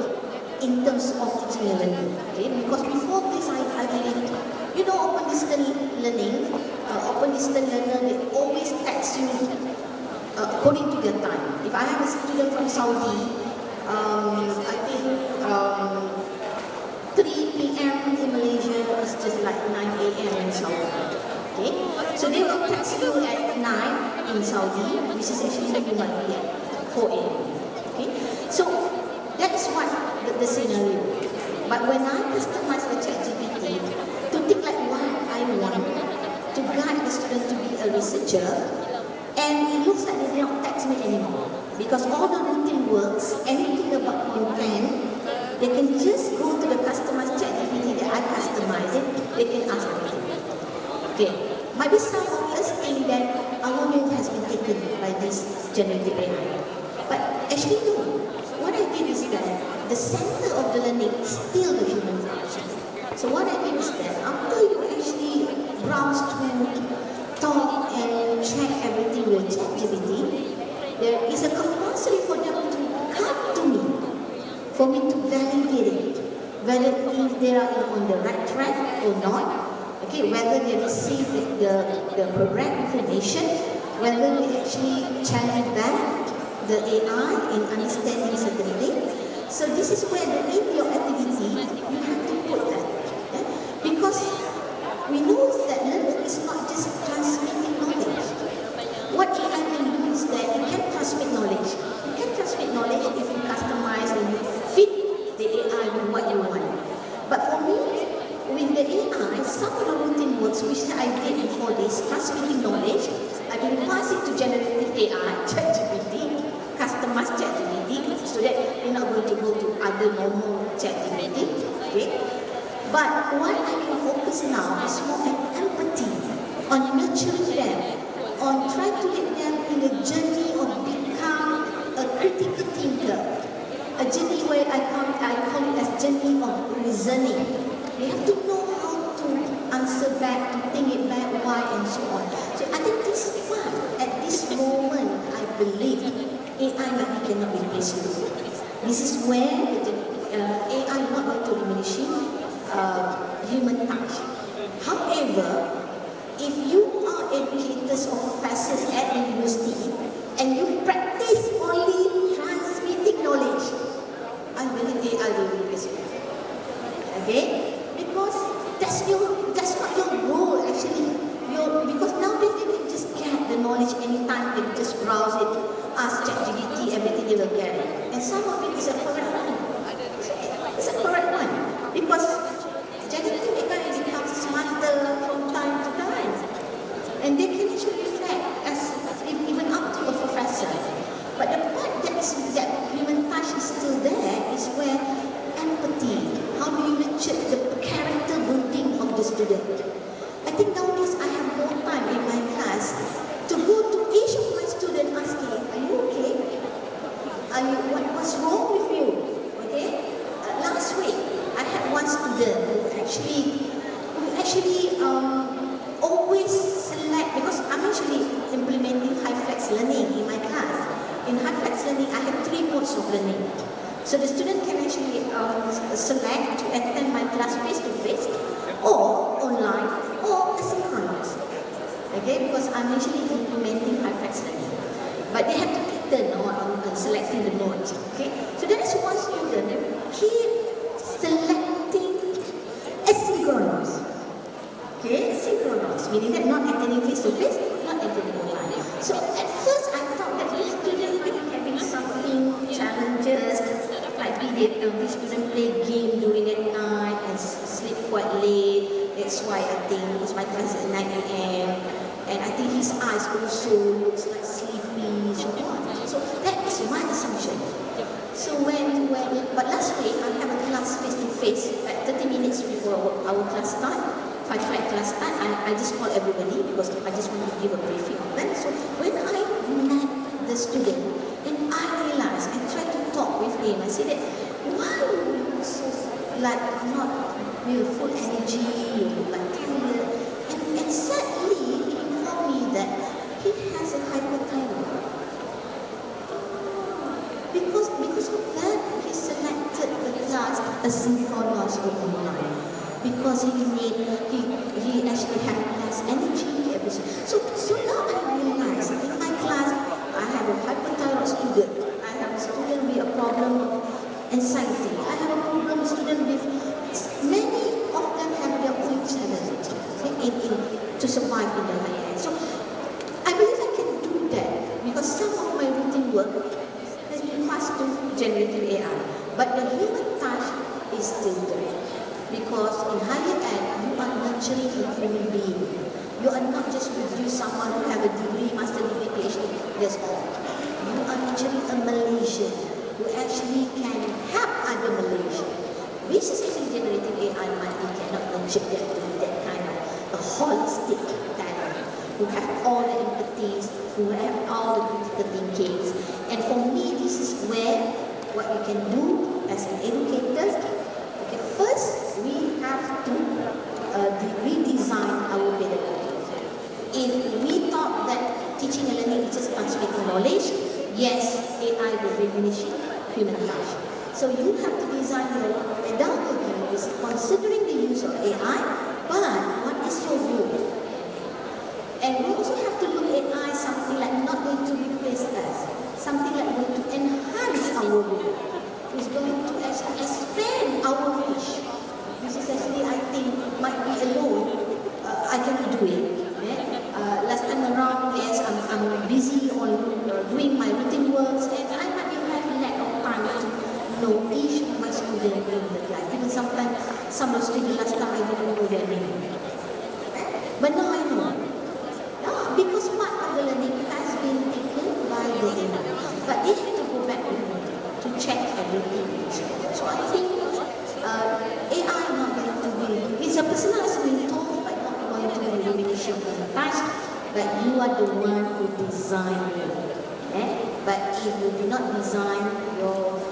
in terms of teaching and learning, okay, because before this I believe, you know, open distance learning, open distance learner, they always text you according to their time. If I have a student from Saudi, I think 3 p.m. in Malaysia is just like 9 a.m. in Saudi. Okay? So they will text you at 9 in Saudi, which is actually you might be at 4 a.m. Okay? So that is what the scenario. But when I customize the ChatGPT to think like what I want, to guide the student to be a researcher, and it looks like they don't text me anymore. Because all the routine works, anything about content, they can just go to the customized ChatGPT that I customize it, they can ask anything. Okay, might be some of us think that our role has been taken by this generative AI. But actually no. What I did is that the center of the learning is still the human function. So what I did is that after you actually browse through, talk and check everything with ChatGPT, there is a compulsory for them to come to me, for me to validate it, whether if they are on the right track or not, okay, whether they receive the correct information, whether we actually channel back the AI in understanding certain things. So this is where in your activity, you have to put that. Yeah? Because we know that learning is not just transmitting knowledge. What AI can do is that it can transmit knowledge. You can transmit knowledge if you customize and you fit the AI with what you want. But for me, with the AI, some of the routine works which I did before this, transmitting knowledge, I will pass it to generative AI, ChatGPT, customized ChatGPT, so that you're not going to go to other normal ChatGPT, okay? But what I can focus now is more on empathy, on nurturing them, on trying to lead them in a journey of become a critical thinker, a journey where I call it as journey of reasoning. They have to know how to answer back, to think it back, why, and so on. So I think this is why, at this moment, I believe AI maybe cannot replace you. This is where AI is not going to diminish human touch. However, if you are educators or professors at university and you practice only transmitting knowledge, I believe AI will replace you. Okay? Because that's not your role actually. Because nowadays they can just get the knowledge anytime, they just browse it, ask ChatGPT, everything they will get it. And some of it is a correct one. the correct one. Because generative AI becomes smarter from time to time. And they can actually reflect as even up to a professor. But the part that human touch is still there is where empathy, how do you nurture the character building of the student. I think nowadays I have more time in my class to go to each of my students asking, are you okay? What's wrong with you? Okay? Last week, I had one student who actually always select, because I'm actually implementing high flex learning in my class. In high flex learning, I have 3 modes of learning. So the student can actually select to attend my class face-to-face, or online, or asynchronous. Okay, because I'm actually implementing high flex learning. But they have to take turn on selecting the modes. Okay, so there is one student, he selecting asynchronous. Okay, synchronous, meaning that not attending face-to-face, not attending online. So at first I thought that this student might be having something, challenges, like this student play game during the night and sleep quite late. That's why I think, because my class is at 9 a.m. and I think his eyes also looks like sleepy, so on. So that is my assumption. So but last week I have a class face-to-face, like 30 minutes before our class start. 5 class start, I just call everybody because I just want to give a briefing on that. So when I met the student, and I realized, I tried to talk with him, I said that, why are you so like not with full energy, you look like tired? And sadly, he informed me that he has a hypothyroid. Because of that, he selected the class asynchronous or online. Because he actually had less energy, everything. So now I realize in my class, I have a hypothyroid student. I have a student with a problem of anxiety. I have a problem student with, many of them have their own challenges, okay, to survive in the higher end. So I believe I can do that because some of my routine work has been passed to generative AI. But the human touch is still there. Because in higher ed, you are nurturing a human being. You are not just producing someone who have a degree, master degree, PhD, that's all. You are nurturing a Malaysian who actually can help other Malaysians. Which is actually generative AI, we cannot nurture them to be that kind of a holistic talent, who have all the empathies, who have all the critical thinkings. And for me, this is where what we can do as an educator. Okay, first, we have to redesign our pedagogy. If we thought that teaching and learning is just transmitting knowledge, yes, AI will diminish human touch. So you have to design your pedagogy considering the use of AI, but what is your role? And we also have to look at AI something like not going to replace us, something like going to enhance our role. It's going to actually expand our reach. This is actually, I think, might be alone. I cannot do it. Yeah? Last time around, yes, I'm busy on doing my routine works, and I might be having lack of time to know each of my students in the class. Even sometimes, some of the students last time I didn't know their name. But now I know. Because part of the learning has been taken by the AI. But they have to go back with me to check everything. So I think AI not going to be, it's a personalized mentor, but not going to be elimination of the past, but you are the one who design it. But if you do not design your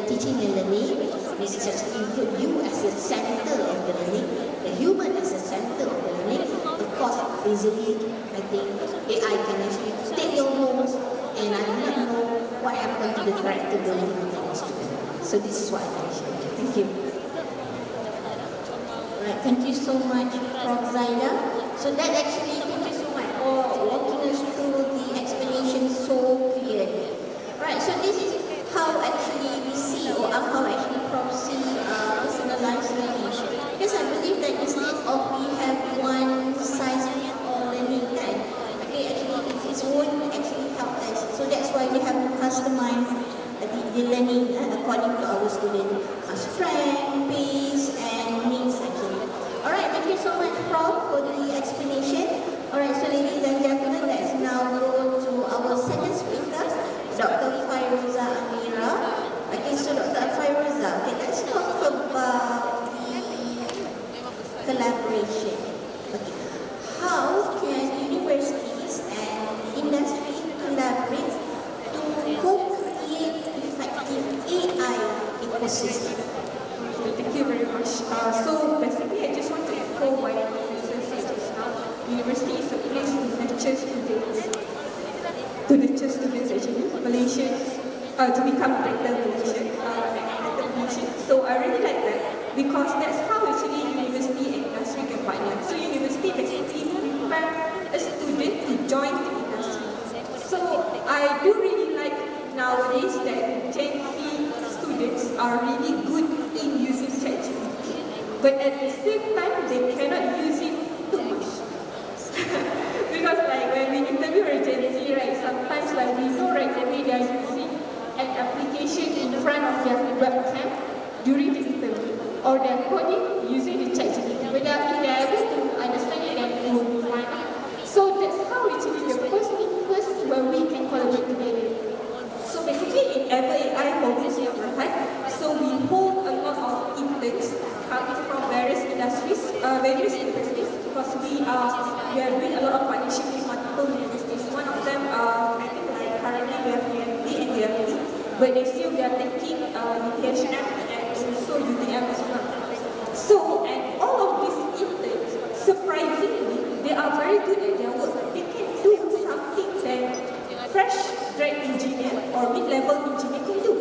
teaching and learning, this is actually include you as the center of the learning, the human as the center of the learning. Of course, easily, I think AI can actually take your roles, and I do not know what happened to the character building of the student. So this is what I mentioned. Thank you. Right, thank you so much, Prof. Zaida. So that actually, thank you so much for walking us through the explanation so clearly. Right, so this is how actually we see, or how actually Prof see personalized learning. Because I believe that instead of we have one size fits all learning, right? Okay, actually it won't actually help us. So that's why we have to customize the learning according to our student strength, so much, Prof, for the explanation. Alright, so ladies and gentlemen, let's now go to our second speaker, Dr. Fairuza Amira. Okay, so Dr. Fairuza, okay, let's talk about the collaboration. Okay. How can universities and industry collaborate to co-create effective AI ecosystem? Thank you very much. So basically, I just want to echo what Professor said just now. University is a place to nurture students. Actually, Malaysians, to become better Malaysian. So I really like that because that's how actually university and industry can partner. So university basically prepare a student to join the industry. So I do really like nowadays that Gen Z students are really good in using ChatGPT, but at the same time they cannot use it too much. Because like when we interview a Gen Z, right, sometimes like we know right away they are using an application in front of their webcam during the interview, or they are coding using the ChatGPT. But if they are able to understand it, then it will be fine. So that's how actually the first thing first where we can collaborate together. So basically in Ever AI Holdings here, right? So we hold a lot of interns coming from various industries, because we are doing a lot of partnership with multiple universities. One of them, I think like currently we have UMD and DMD, but next year we are taking UTHM and also UTM as well. So, and all of these interns, surprisingly, they are very good at their work. They can do something that fresh grad engineer or mid-level engineer can do.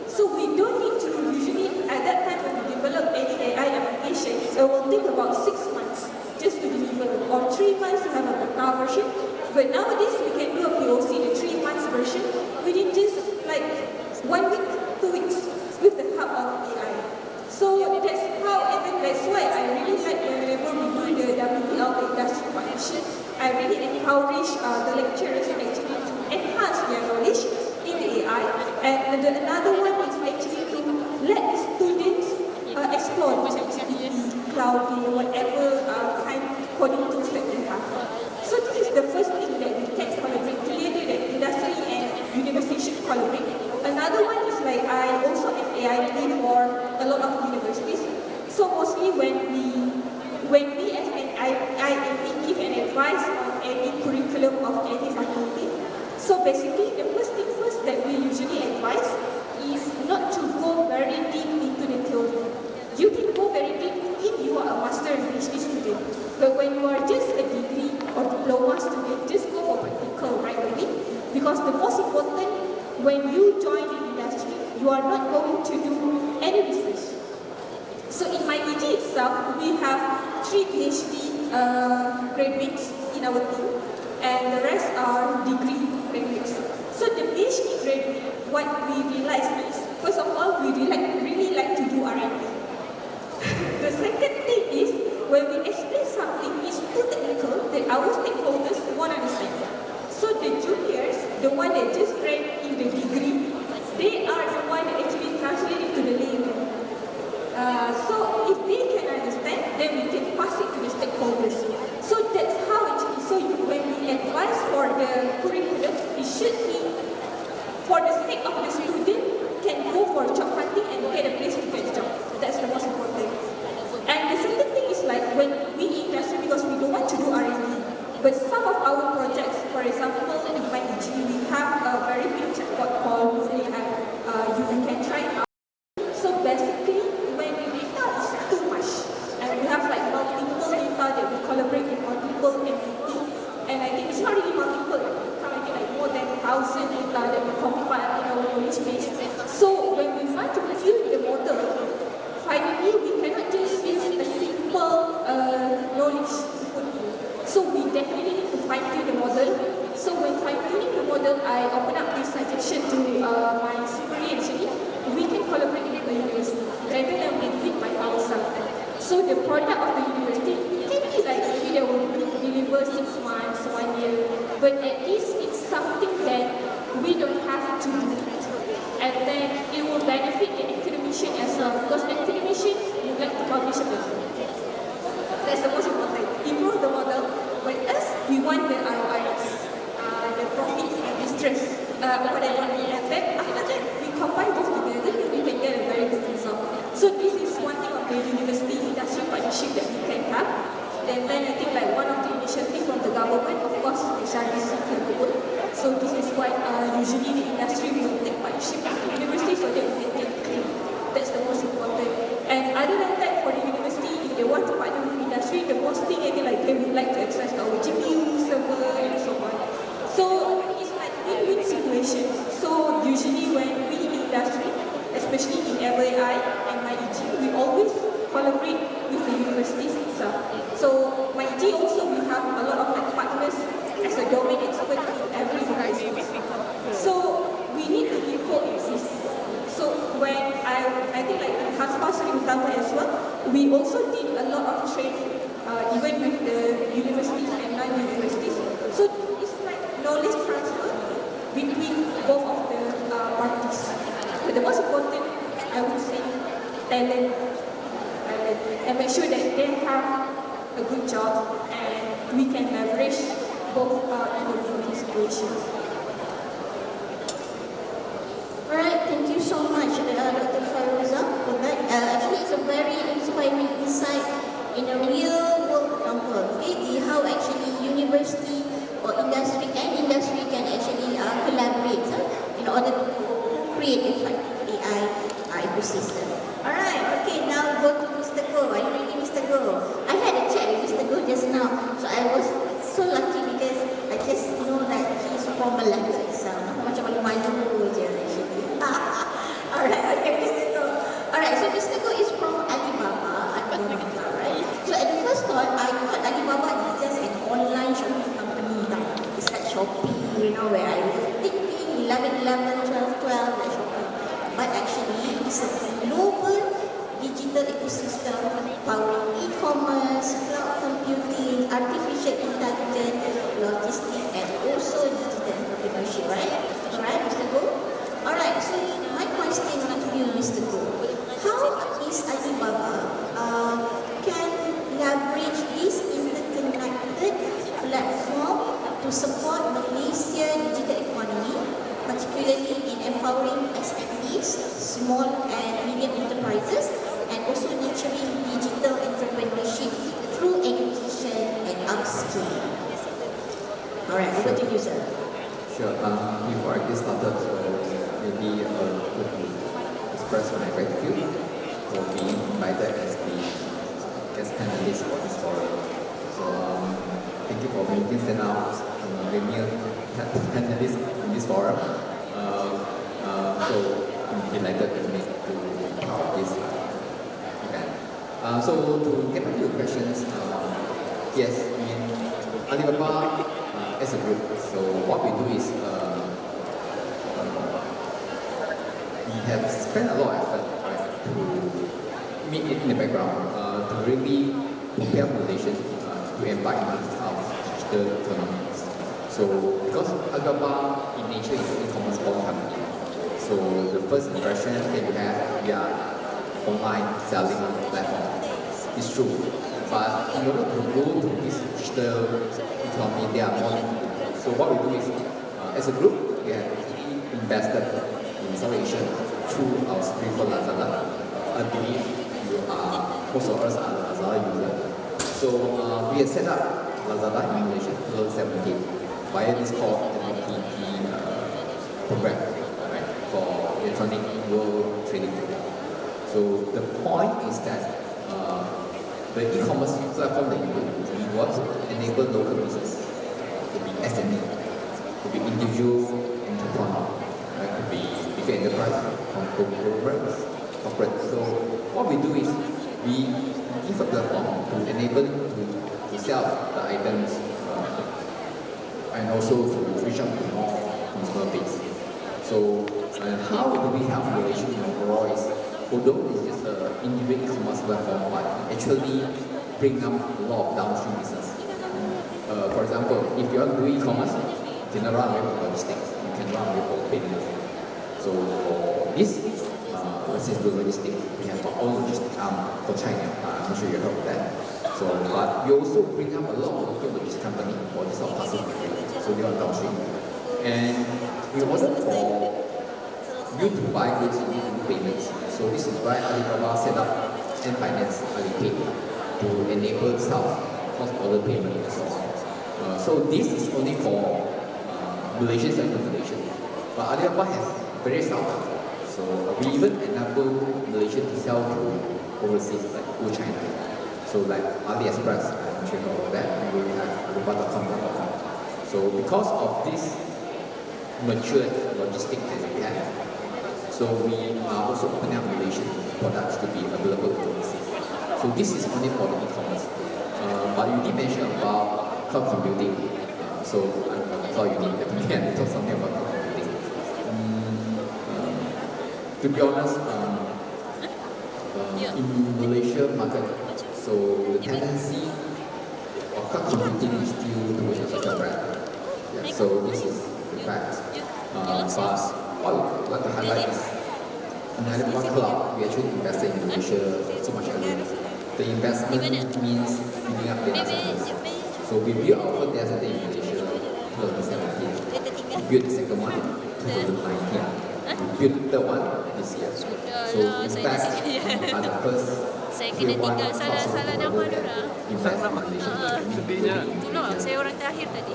So we don't need to usually, at that time when we develop any AI application, it will take about 6 months just to deliver, or 3 months to have a beta version. But nowadays we can do a POC, the 3 months version, within just like 1 week, 2 weeks, with the help of AI. So that's how, and then that's why I really like whenever we do the WPL industry partnership, I really encourage the lecturers actually to enhance their knowledge in the AI. And another one is actually to let the students explore ChatGPT, cloud, whatever kind coding tools that we have. So this is the first thing that we can collaborate together, that industry and university should collaborate. Another one is like I also am AI lead for a lot of universities. So mostly when we as an AI give an advice on any curriculum of any faculty. So basically the first thing first that we usually advise is not to go very deep into the theory. You can go very deep if you are a master and PhD student. But when you are just a degree or diploma student, just go for practical right away. Because the most important, when you join the industry, you are not going to do any research. So in my EG itself, we have 3 PhD graduates in our team, and the rest are degree graduates. So the PhD graduate, what we realize is, first of all, we really like to do R&D. The second thing is, when we explain something, it's too technical that our stakeholders won't understand. So the juniors, the one that just read in the degree, they are the one that actually translate it to the layman. So if they can understand, then we can pass it to the stakeholders. So that's how actually, so when we advise for the curriculum, it should be for the sake of the student can go for job hunting and get a place to get a job. That's the most important. And the second thing is like when we industry, because we don't want to do R&D, but some of our projects, for example, in my EG, we have a very big chatbot called You Can Try Out. So basically, when the data is too much, and we have like multiple data that we collaborate with multiple entities, and I think it's not really multiple, currently like more than 1,000 data that we compile in our knowledge base. So when we want to build the model, finally we cannot just use a simple knowledge input. So we definitely need to fine-tune the model. So when fine-tuning the model, I open up this suggestion to my superior actually. We can collaborate with the university rather than we do it by ourselves. So the product of the university can be like maybe they will deliver 6 months, 1 year, but at least it's something that we don't have to do. And then it will benefit the academician as well, because academician would like to publish a paper. That's the most important. we want the ROIs, the profit distress, whatever we have. Then after that, we combine both together and we can get a very good result. So this is one thing of the university industry partnership that we can have. Then I think like one of the initiatives from the government, of course, SRDC can do it. So this is why usually the industry will take partnership with the university so that we can get clean. That's the most important. And other than that, for the university, if they want to partner with industry, the most thing I think like they would like to access our GPU, server, and so on. So it's like win-win situation. So usually when we in industry, especially in LAI and MyEG, we always collaborate with the universities itself. So MyEG also we have a lot of like partners as a domain expert in every university. So we need to coexist. So when I think like in Haspa Sri Utama as well, we also did a lot of training even with the universities and non-universities. So it's like knowledge transfer between both of the parties. But the most important, I would say, talent, and make sure that they have a good job and we can leverage both in the win-win situation. Alright, thank you so much, Dr. Farouza, for that. Actually, it's a very inspiring insight in a real-world example. Okay, how actually university or industry can actually collaborate in order to create effective AI ecosystem. Alright, okay, now go to Mr. Go. Are you ready, Mr. Go? I had a chat with Mr. Go just now, so I was so lucky because I just know that he's from Malacca itself. Macam malu-malu je actually. Alright, okay, Mr. Go. Alright, so Mr. Go is from Alibaba, right? So at the first thought, I thought Alibaba is just an online shopping company. It's like Shopee, where I was thinking 11, 12, like Shopee. But actually, it's a global digital ecosystem powering e-commerce, cloud computing, artificial intelligence, logistics, and also digital entrepreneurship, right? Alright, Mr. Go? Alright, so my question to you, Mr. Go, how is Alibaba can leverage this interconnected platform to support Malaysia's digital economy, particularly in empowering SMEs, small and medium enterprises, and also nurturing digital entrepreneurship through education and upskilling? Alright, over to you, sir. Sure. Before I get started, maybe to express my gratitude for being invited as the guest panelist for this forum. So thank you for making stand out premier panelist in this forum. So I'm delighted to be part of this event. So to get back to your questions, yes, I mean Alibaba as a group. So what we do is we have spent a lot of effort to meet it in the background to really prepare Malaysians to embark in this kind of digital economy. So because Alibaba in nature is an e-commerce born company, so the first impression that we have, we are online selling platform. It's true, but in order to go to this digital economy, there are more. So what we do is, as a group, we have invested in South Asia through our spiritual Lazada. I believe most of us are Lazada users. So we have set up Lazada in Malaysia in 2017 via this called MPP program, right, for electronic world trading. So the point is that the e-commerce platform that we want to enable local business to be SME, to be individual entrepreneur, right, to be bigger enterprise, corporate. So what we do is we give a platform to enable to sell the items and also to reach out to more consumer base. So how do we help Malaysia overall is, although it's just an individual e-commerce platform, but actually bring up a lot of downstream business. For example, if you want to do e-commerce, you cannot run away from logistics. You can run away from business. So for this, let's say the logistics, we have our own logistics arm for China. I'm not sure you heard of that. So, but we also bring up a lot of local logistics company for this sort of parcel delivery. So they are downstream. And in order for you to buy goods, you need to do payments. So this is why Alibaba set up and finance Alipay to enable cross-border payment and so on. So this is only for Malaysians and non-Malaysians. But Alibaba has various outlets. So we even enable Malaysians to sell to overseas, like go China. So like AliExpress, I'm sure you know about that, and we have Alibaba.com. So because of this mature logistics that we have, so we are also opening up Malaysian products to be available overseas. So this is only for the e-commerce. But you did mention about cloud computing. So I thought you need to talk something about cloud computing. To be honest, in Malaysia market, so the tendency of cloud computing is still towards the brand. Yeah, so this is the fact. But what I would like to highlight is in Alibaba Cloud, we actually invested in Malaysia so much earlier. The investment means building up data centers. So we built our first data center in Malaysia in 2017. We built the second one in 2019. We built the third one this year. So in fact, are the first saya kena tinggal salah nama orang. Sedihnya. Tolong, saya orang terakhir tadi.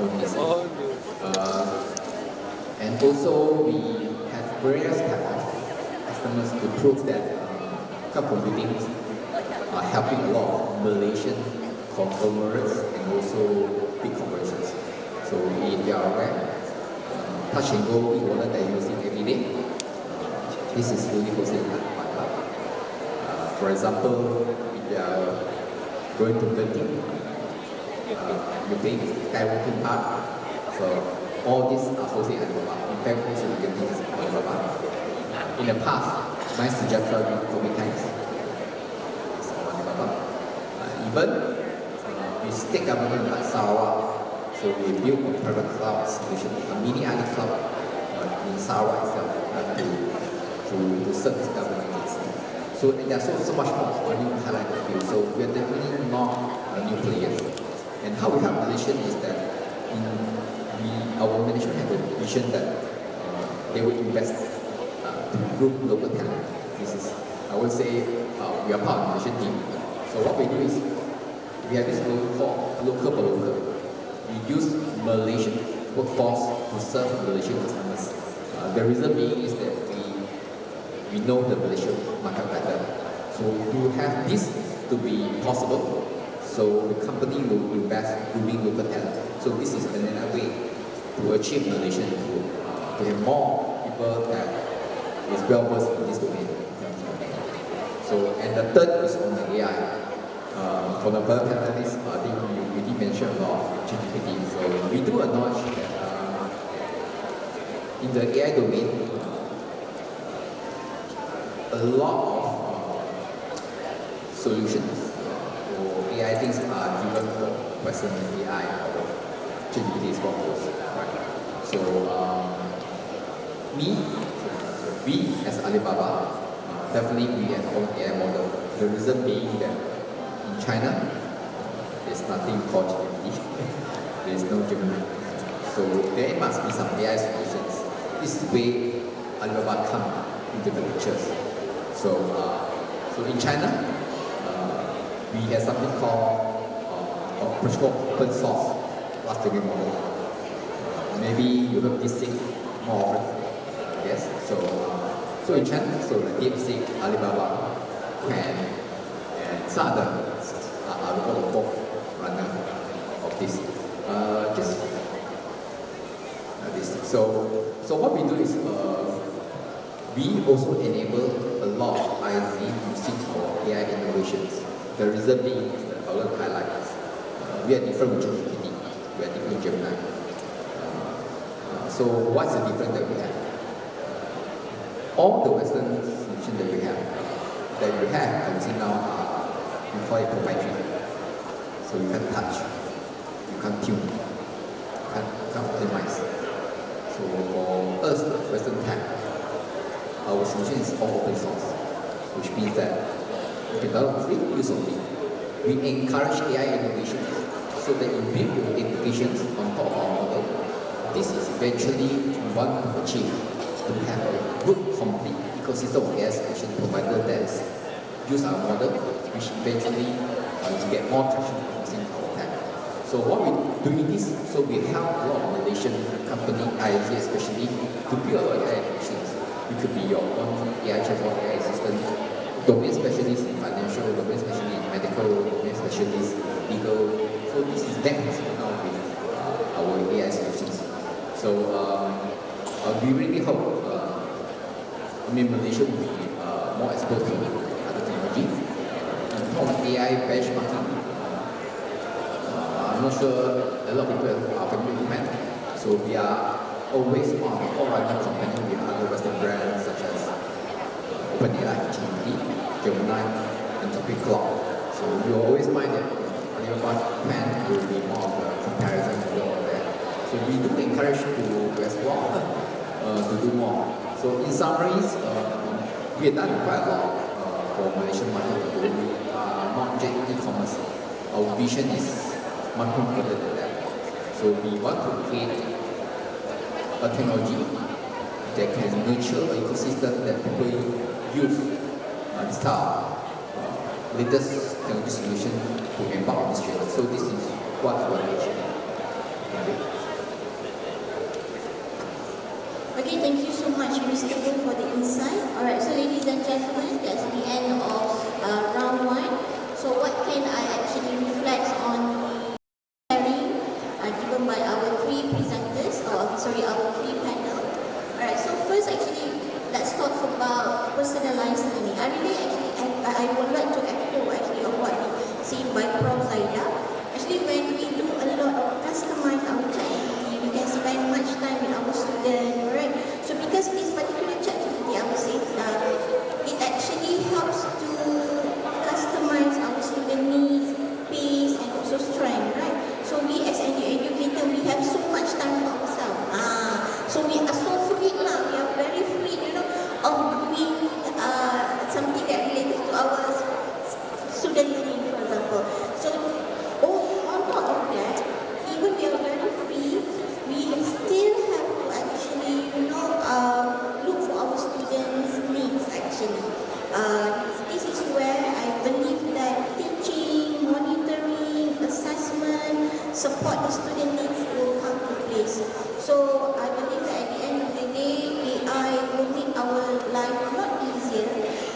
And also we have various types of customers to prove that cloud computing are helping a lot of Malaysian conglomerates and also big corporations. So if you are aware, Touch and Go e-wallet that you're using every day, this is fully hosted in Alibaba Cloud. For example, if you are going to Genting, you pay Skywalking Park, so all these are hosted in Alibaba. In fact, most of the Genting is Alibaba. In the past, my suggestion with COVID times is Alibaba. Even we state government like Sarawak, so we built a private cloud solution, a mini Ali cloud in Sarawak itself to serve this government agency. So there's so much more I need to highlight the field. So we are definitely not new players. And how we help Malaysians is that our management have a vision that they will invest to group local talent. This is, I would say, we are part of the Malaysian team. So what we do is, we have this local for local. We use Malaysian workforce to serve Malaysian customers. The reason being is that we know the Malaysian market better. So to have this to be possible, so the company will invest grooming local talent. So this is another way to achieve Malaysian to have more people that is well versed in this domain. So and the third is on the AI. For the birth analyst, I think we did mention a lot of GPT. So we do acknowledge that in the AI domain, a lot of solutions or AI things are given for Western AI or GPT is what goes, right? So we as Alibaba, definitely we have our own AI model. The reason being that in China, there's nothing called GPT. There is no Gemini. So there must be some AI solutions. This is where Alibaba come into the pictures. So in China, we have something called open source large language model. Maybe you heard this thing more often. Yes. So in China, so the DeepSeek, Alibaba, Quen, and some other are all the fourth runner of this. This. So what we do is we also enable a lot of IZ using for AI innovations. The reason being is that I will highlight this. We are different with GPT. We are different with Gemini. So what's the difference that we have? All the Western solutions that we have, until now, we call it proprietary. So you can't touch, you can't tune, you can't optimize. So for us, the Western tech, our solution is all open source, which means that you can download free, use only. we encourage AI innovation so that you build your applications on top of our model. This is eventually we want to achieve, to have a good, complete ecosystem of AI solution provider that is use our model, which eventually will get more traction using our tech. So what we're doing this, so we help a lot of Malaysian company, IIT especially, to build a lot of AI applications. It could be your own AI chatbot, AI assistant, domain specialist in financial, domain specialist in medical, domain specialist in legal. So this is next now with our AI solutions. So we really hope, Malaysia will be more exposed to other technology. In terms of AI benchmarking, I'm not sure a lot of people are familiar with that. So we are always one of the forerunner company with other Western brands such as OpenAI, GPT, Gemini, and Topic Cloud. So you always find that Alibaba plan will be more of a comparison to all that. So we do encourage to explore, to do more. So in summaries, we have done quite a lot for Malaysian market to do. Not just e-commerce. Our vision is much more further than that. So we want to create a technology that can nurture an ecosystem that people use this type of latest technology solution to empower this trend. So this is what our vision. Thank you. Okay, thank you so much, Mr. Wu, for the insight. Alright, so ladies and gentlemen, that's the end of round one. So what can I actually reflect on the sharing given by our three presenters, our three panel. Alright, so first actually, let's talk about personalized learning. I would like to echo actually of what seen by Prof. Zaida. Actually, when we do a lot of customize our ChatGPT, we can spend much time with our students, right? So because this particular ChatGPT, I would say, it actually helps to customize our student needs, pace, and also strength, right? So we as an educator, we have so much time for ourselves. So we are so free now. We are very free, of doing something that related to our student learning, for example. So on top of that, even we are very free, we still have to actually, look for our students' needs actually. This is where I believe that teaching, monitoring, assessment, support the student needs will come to place. So I believe that at the end of the day, AI will make our life not easier,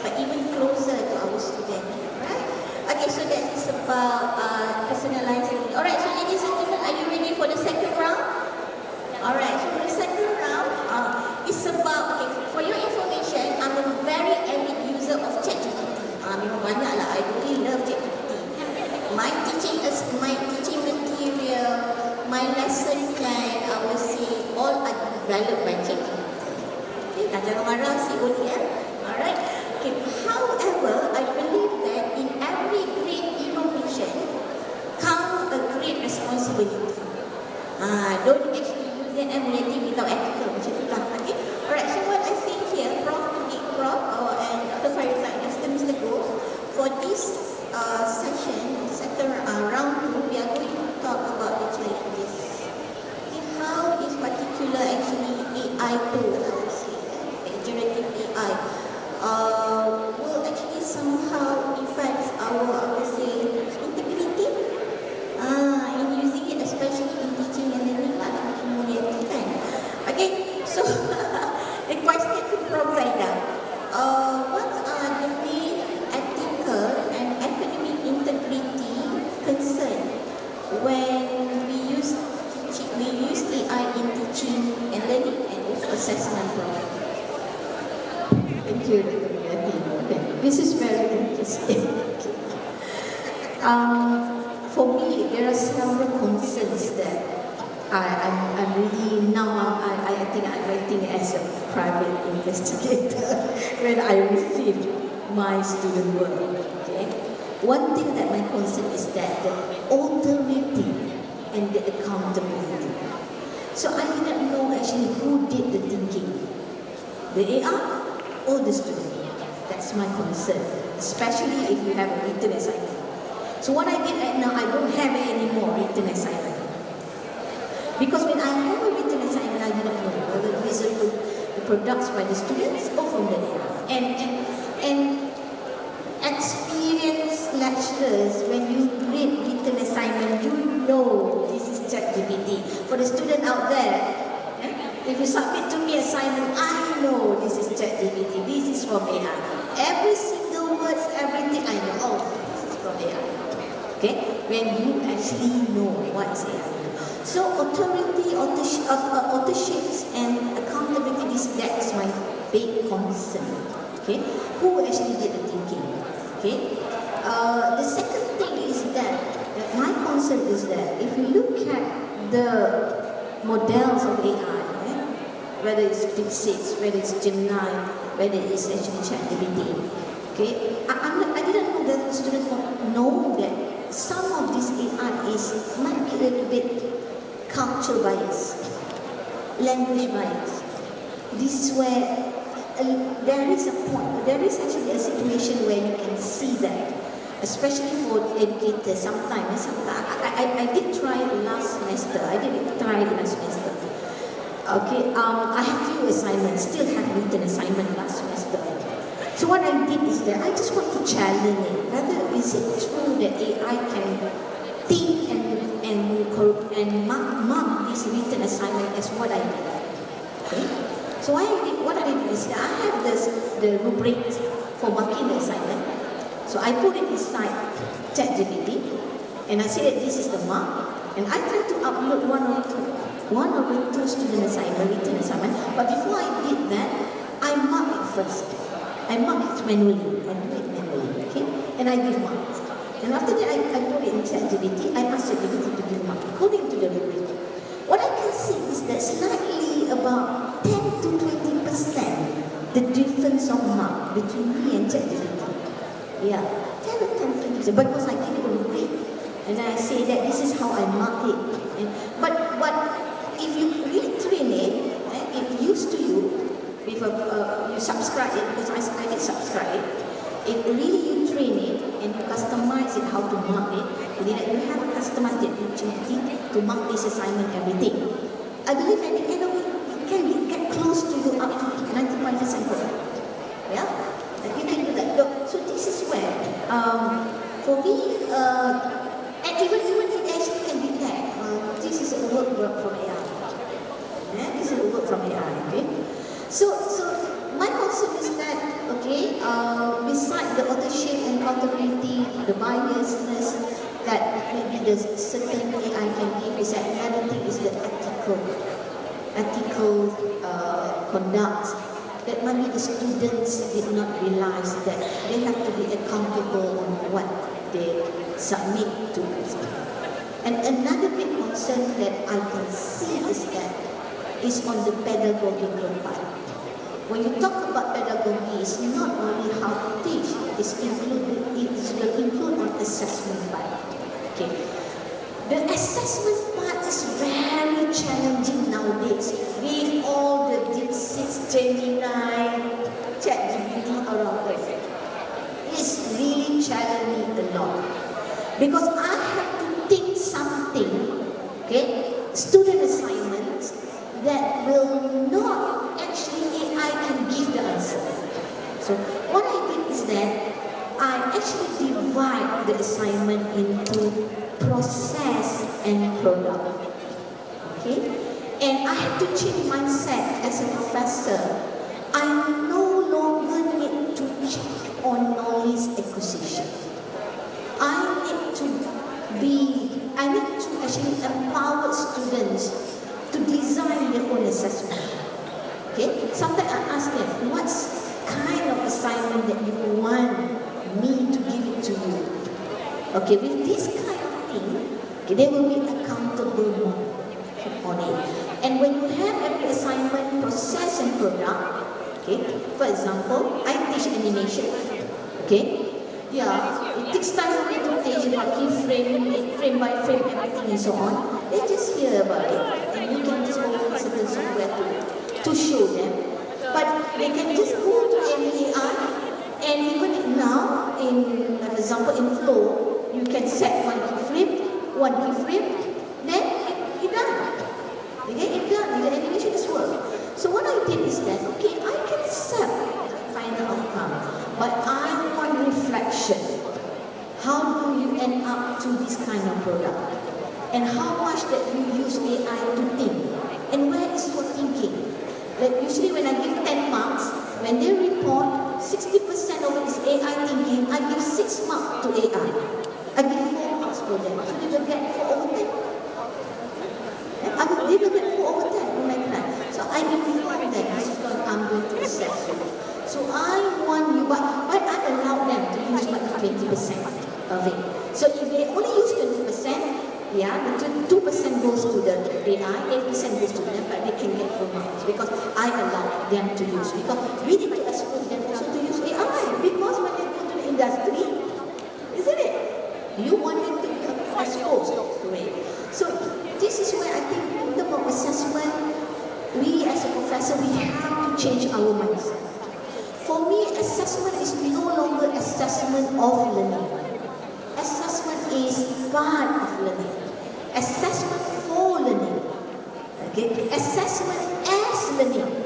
but even closer to our students, right? Okay, so that is about personalizing. Alright, so ladies and gentlemen, are you ready for the second round? Alright, so for the second round, it's about, okay, for your information, I'm a very avid user of ChatGPT. Memang banyak lah, I really love ChatGPT. My teaching material, my lesson plan, I will say, all are developed by ChatGPT. Okay, jangan marah si ODM. Alright. Okay. However, I believe that in every great innovation comes a great responsibility. Don't actually use it emulating without ethical. Macam itulah. Okay. Alright. So what I think here, Prof. And Dr. Farizah and Mr. Go, for this session, round 2, we are going to talk about the challenges. Okay, how this particular actually AI tool, I would say, generative AI, will actually somehow affect our, I would say, integrity in using it, especially in teaching and learning lah, kan? Okay, so the question to Prof. Zaida, what are the main ethical and academic integrity concerns when we use AI in teaching and learning and also assessment process? Thank you, Dr. Muyati. Okay. This is very interesting. For me, there are several concerns that I'm really now, I think I'm writing as a private investigator when I received my student work. Okay? One thing that my concern is that the authority and the accountability. So I did not know actually who did the thinking, the AI or the student. That's my concern, especially if you have an internet site. So what I did right now, I don't have any more written assignment. Because when I have a written assignment, I do not know whether these are the products by the students or from the AI. And experienced lecturers, when you read written assignment, you know this is ChatGPT. For the student out there, if you submit to me assignment, I know this is ChatGPT, this is from AI. Every single word, everything I know, oh, this is from AI. Okay? When you actually know what is AI. So authority, authorships and accountability, that is my big concern. Okay? Who actually did the thinking? Okay? The second thing is that, my concern is that if you look at the models of AI, whether it's DeepSeek, whether it's Gemini, whether it's actually ChatGPT, okay? I didn't know that the students know that some of this AI might be a little bit culture bias, language bias. This is where there is a point, there is actually a situation where you can see that, especially for educators. Sometimes I did try it last semester. Okay, I have few assignments, still have written assignment last semester. So what I did is that I just want to challenge it. Whether is it true that AI can think and mark this written assignment as what I did. Okay? So what I did is that I have the rubrics for marking the assignment. So I put it inside ChatGPT and I say that this is the mark, and I try to upload one or two student assignment, written assignment. But before I did that, I mark it first. I mark it manually. I do it manually, okay? And I give marks. And after that, I put it in ChatGPT. I ask ChatGPT to give marks according to the rubric. What I can see is that slightly about 10 to 20% the difference of mark between me and ChatGPT. Yeah, 10 to 20%. Because I give it a rubric, and I say that this is how I mark it. But if you really train it, it used to you, with you subscribe it, because I did subscribe it. If really you train it and you customize it, how to mark it, then you have customized it to mark this assignment, everything. I believe at the end of it, it can get close to you up to 95% correct. Yeah? And you can do that. So this is where, for me, and even it actually can detect, this is a work from AI. Yeah? This is a work from AI, okay? So my concern is that, okay, besides the authorship and accountability, the biasness that maybe the certain AI can give, is that another thing is the ethical conduct that maybe the students did not realize that they have to be accountable on what they submit to us. And another big concern that I can see is on the pedagogical part. When you talk about pedagogy, it's not only how to teach, it will include on assessment part. Okay. The assessment part is very challenging nowadays with all the DeepSeek, Gemini, ChatGPT around us. It's really challenging a lot. Because I have to think something, okay, student assignments that will not actually AI can give the answer. So what I did is that I actually divide the assignment into process and product. Okay? And I have to change mindset as a professor. I no longer need to check on knowledge acquisition. I need to actually empower students to design their own assessment. Okay? Sometimes I ask them, what's kind of assignment that you want me to give it to you? Okay, with this kind of thing, okay, they will be accountable on it. And when you have every assignment, process and product, okay, for example, I teach animation, okay? Yeah, it takes time for me to teach about keyframe, frame by frame, everything and so on. They just hear about it, and you can just open certain software to show them. But they can just go to AI, and even now, for example, in Flow, you can set one keyframe, then it done. Okay, it done. The animation is work. So what I did is that, okay, I can accept the final outcome, but I want reflection. How do you end up to this kind of product? And how much that you use AI to think? And where is your thinking? Like usually when I give 10 marks, when they report 60% of it is AI thinking, I give 6 marks to AI. I give 4 marks for them. So they will get 4 over 10. They will get 4 over 10 on my plan. So I inform them, this is what I'm going to assess you. So I want you, but I allow them to use like 20% of it. So if they only use 20%, yeah, the 2% goes to the AI, 8% goes to them, but they can get 4 marks because I allow them to use. Because we need to expose them also to use AI. Because when they go to the industry, isn't it? You want them to be exposed to it. So this is where I think in terms of assessment, we as a professor, we have to change our mindset. For me, assessment is no longer assessment of learning. Assessment is part of learning. Assessment for learning. Okay? Assessment as learning.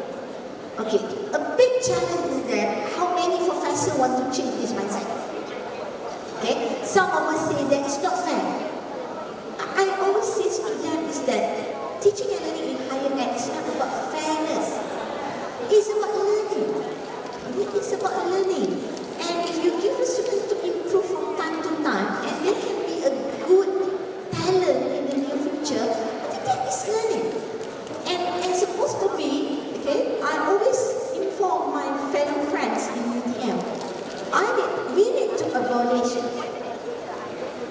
Okay, a big challenge is that how many professors want to change this mindset? Okay? Some of us say that it's not fair. I always say to them is that teaching and learning in higher ed is not about fairness. It's about learning. It's about learning. And if you give a student to improve from time to time, and they can be a good talent in the near future, I think that is learning. And supposed to be, okay, I always inform my fellow friends in UTM, we need to abolish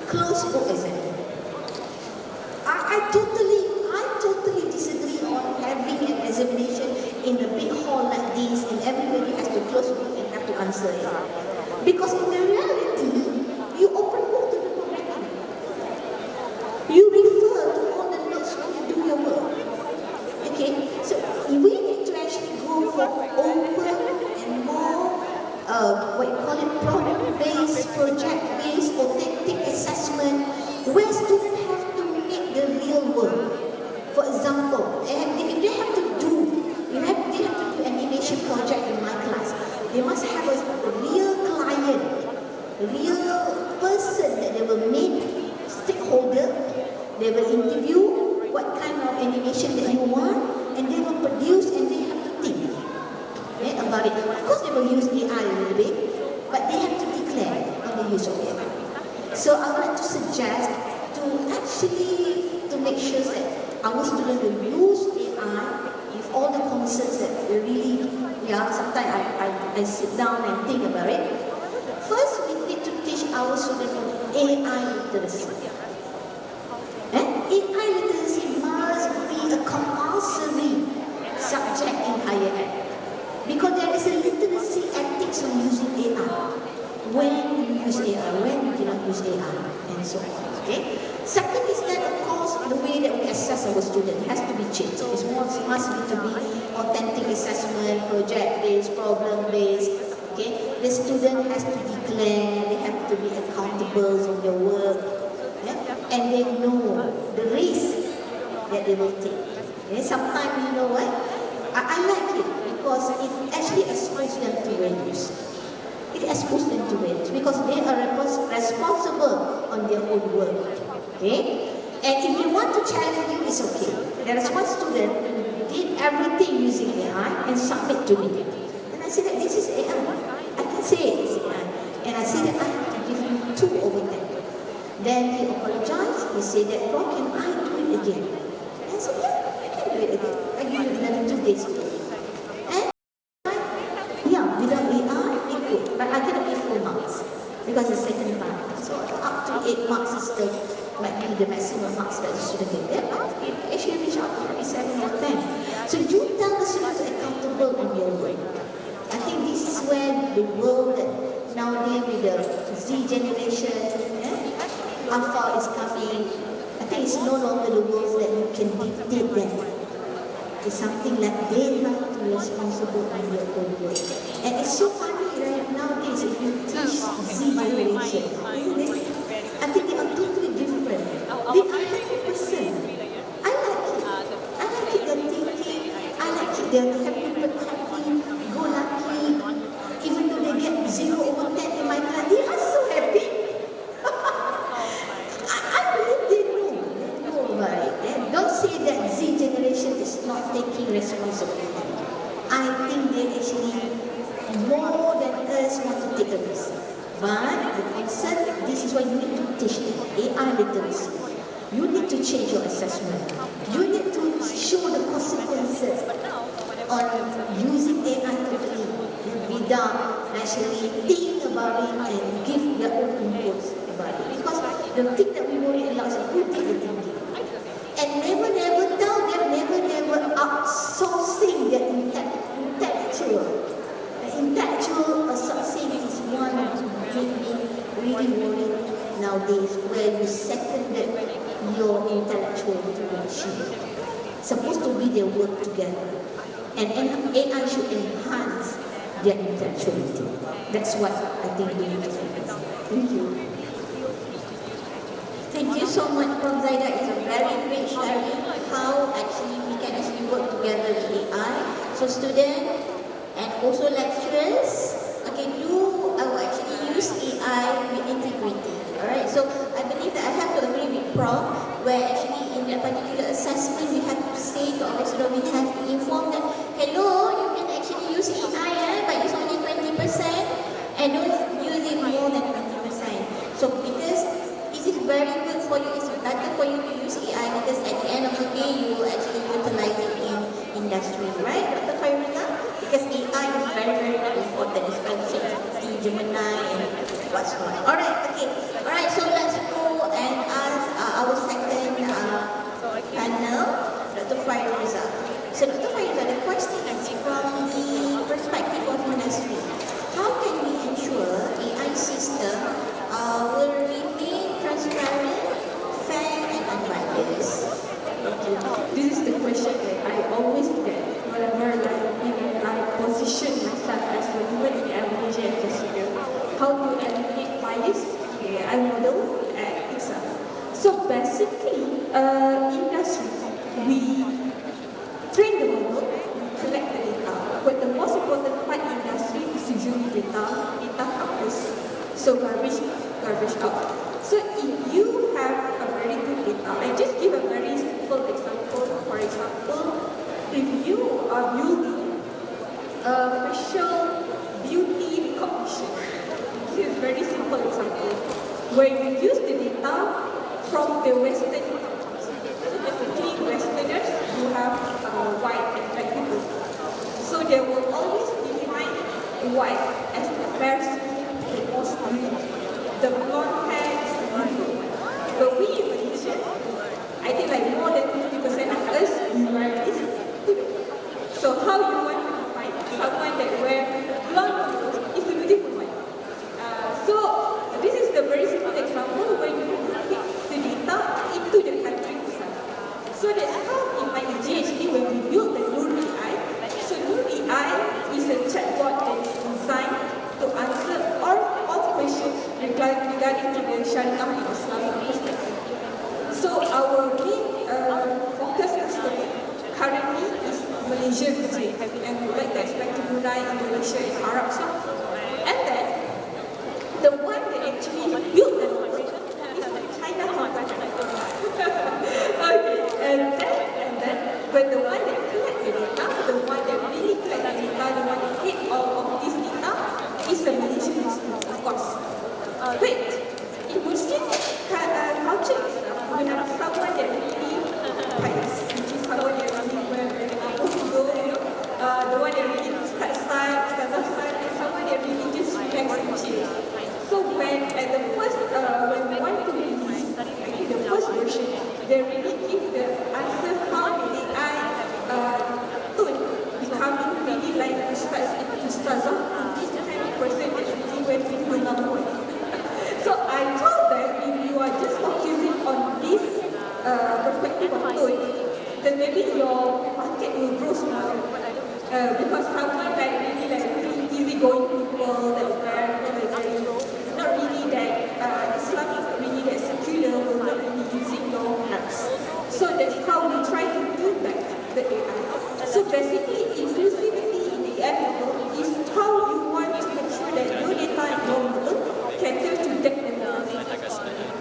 closed book exam. I totally disagree on having an examination in a big hall like this and everybody has to close book and have to answer it. Because in the reality, you open book to the program. You refer to all the notes when you do your work. Okay? So we need to actually go for open and more, problem-based, project-based, authentic assessment where students have to make the real work. For example, if they have to do animation project in my class, they must have a real client, a real person that they will meet, stakeholder, they will interview what kind of animation that you want, and they will produce and they have to think about it. Of course they will use AI a little bit, but they have to declare on the use of AI. So I would like to suggest to actually to make sure that our students will use AI with all the concerns that they really, sometimes I sit down and think about it. First, we need to teach our students AI literacy. AI literacy must be a compulsory subject in higher ed. Because there is a literacy ethics on using AI. When you use AI, when you cannot use AI, and so on. Okay? Second is that, of course, the way that we assess our students has to be changed. It must be to be authentic assessment, project-based, problem-based. Okay? The student has to declare, they have to be accountable for their work, and they know the risk that they will take. Okay? Sometimes, you know what? I like it because it actually exposes them to values. It exposes them to values because they are responsible on their own work. Okay? And if you want to challenge you, it's okay. There is one student who did everything using AI and submit to me. And I said that this is AI. I can say it is AI. And I said that I have to give you 2 over 10. Then he apologized. He said that, Prof, can I do it again? And I said, yeah, you can do it again. I give you another 2 days to do it. And without AI, it could. But I cannot give 4 marks because it's second time. So up to 8 marks is still might be the maximum marks that the student get. It actually reach out to maybe 7 or 10. So you tell the student to be accountable on your work. I think this is where the world that nowadays with the Z generation, Alpha is coming. I think it's no longer the world that you can dictate them. It's something like they have to be responsible on their own work. And it's so funny, right? Nowadays, if you teach Z generation, isn't it? I think taking responsibility. I think they actually more than us want to take a risk. But the concern, this is why you need to teach them AI literacy. You need to change your assessment. You need to show the consequences on using AI totally without actually thinking about it and give their own inputs about it. Because the thing that we worry a lot is who did the thinking. And never tell them, never outsourcing their intellectual. The intellectual outsourcing is one of the really worried nowadays, where you seconded your intellectual to the machine. It's supposed to be they work together. And AI should enhance their intellectuality. That's what I think we need to focus on. Thank you. Thank you so much, Prof. Zaida. It's a very great sharing how actually we can actually work together with AI. So students and also lecturers, okay, do actually use AI with integrity. Alright, so I believe that I have to agree with Prof, where actually in that particular assessment we have to say to our students, we have to inform them, hello, you can actually use AI, but use only 20% and don't use it more than 20%. So because it is very good for you, it's better for you to use AI because at the end of the day you will actually utilize it in industry, right, Dr. Fairina? Because AI is very important, especially Gemini and what's not. Alright, okay. Alright, so let's go and ask our second panel, Dr. Fairuza. So Dr. Fairuza, the question is from the perspective of ministry. How can we ensure AI system will remain transparent, fair and unbiased? This is the question that I always get whenever I position myself as a human in evaluation and procedure. How to eliminate bias? Okay, I model at Iucel. So basically, industry, we train the model, we collect the data. But the most important part in industry is usually data comes. So garbage out. So if you have a very good data, I just give a very simple example. For example, if you are building a facial beauty recognition, this is a very simple example, where you use the data from the Western countries. So basically, Westerners, you have white and black people. So they will always define white as the fair skin, the most beautiful. The blonde hair is the beautiful one. But we in Malaysia, I think like more than 50% of us, we wear this. So how you want to define someone that wear blonde is the beautiful one? So this is the very simple example where you put the data into the country itself. So that's how in my GHD when we built the Nur AI. So Nur AI is a chatbot that is designed to answer all questions regarding to the Sharia and Islamic perspective. So our main focus customer currently is Malaysia region, and we would like to expect to Brunei, Indonesia and Arab Saudi. And then the one that actually built the model is the China competitor. Okay, and then when the one that collect the data, the one that really collect the data, the one that hit all of this data is the Malaysian business, of course. But in Muslim culture, we have someone that really pious, which is someone that really wear the one that really start style, and someone that really just relax and chill. So when at the first, when we want to release, actually the first version, they really give the answer how the AI tool becoming really like Ustazah, this kind of person that really went into the number one. So I told them, if you are just focusing on this perspective of tone, then maybe your market will grow smaller. Because someone like really easygoing people that very not really that Islam is not really that secular, will not really using your apps. So that's how we try to build back the AI. So basically, inclusivity in the AI model is how you want to make sure that your data and your model cater to that demographic.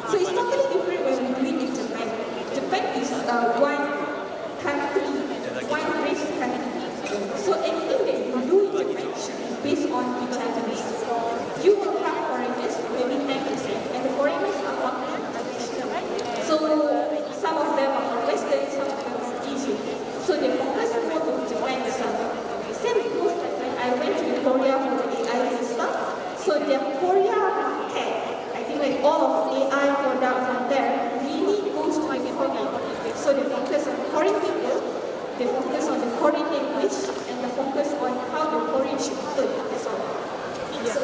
So it's totally different when we do it in Japan. Japan is one country, one race So they focus on foreign people, they focus on the foreign language, and they focus on how the foreign should learn. That's all. Yeah.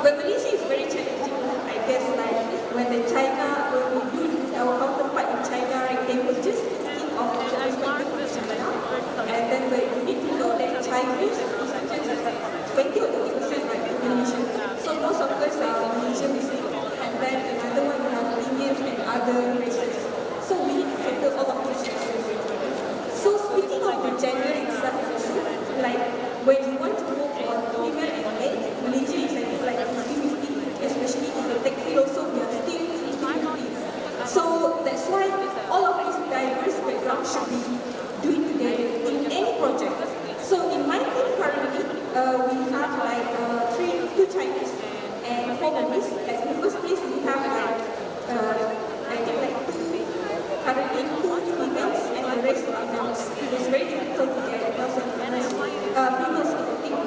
But Malaysia is very challenging. I guess like when we do our counterpart in China, right, they will just think of the perspective of China, and then we need to know that Chinese is just 20 or 30% like Indonesian. So most of us are Indonesian Muslim, and then another one we have Indians and other races. So we need to handle all of these races. So speaking of the gender itself, also, like when you want to move on female and male, Malaysia is I think like 50-50, especially in the tech field also we are still 50-50. So that's why all of these diverse backgrounds should be doing together in any project. So in my team currently, we have like two Chinese and 4 Burmese. At the first place we have like I think like currently 2 females and the rest are males. It's very difficult to get males and females in the team.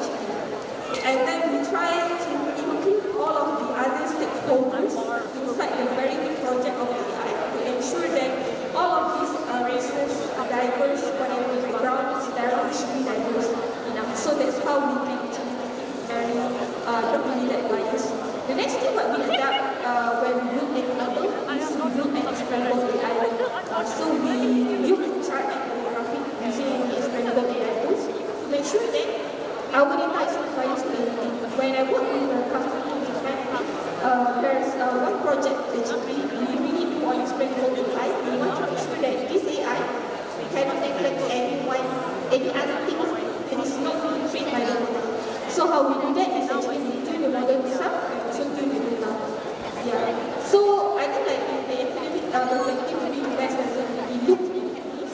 And then we try to include all of the other stakeholders inside the very big project of AI to ensure that all of these races are diverse, whatever backgrounds, there should be diverse enough. So that's how we can achieve very really that diverse. The next thing what we adapt when we look at model is we look at explainable AI. So we use chart and graphic using explainable AI tools to make sure that our data is compliant to everything. When I work with a customer in Japan, there's one project that we really do on explainable AI. We want to make sure that this AI cannot neglect any other thing that is not being trained by the model. So how we do that is actually we tune the model itself and also tune the data. Yeah. So I think like in the academic perspective, maybe you guys doesn't really look into this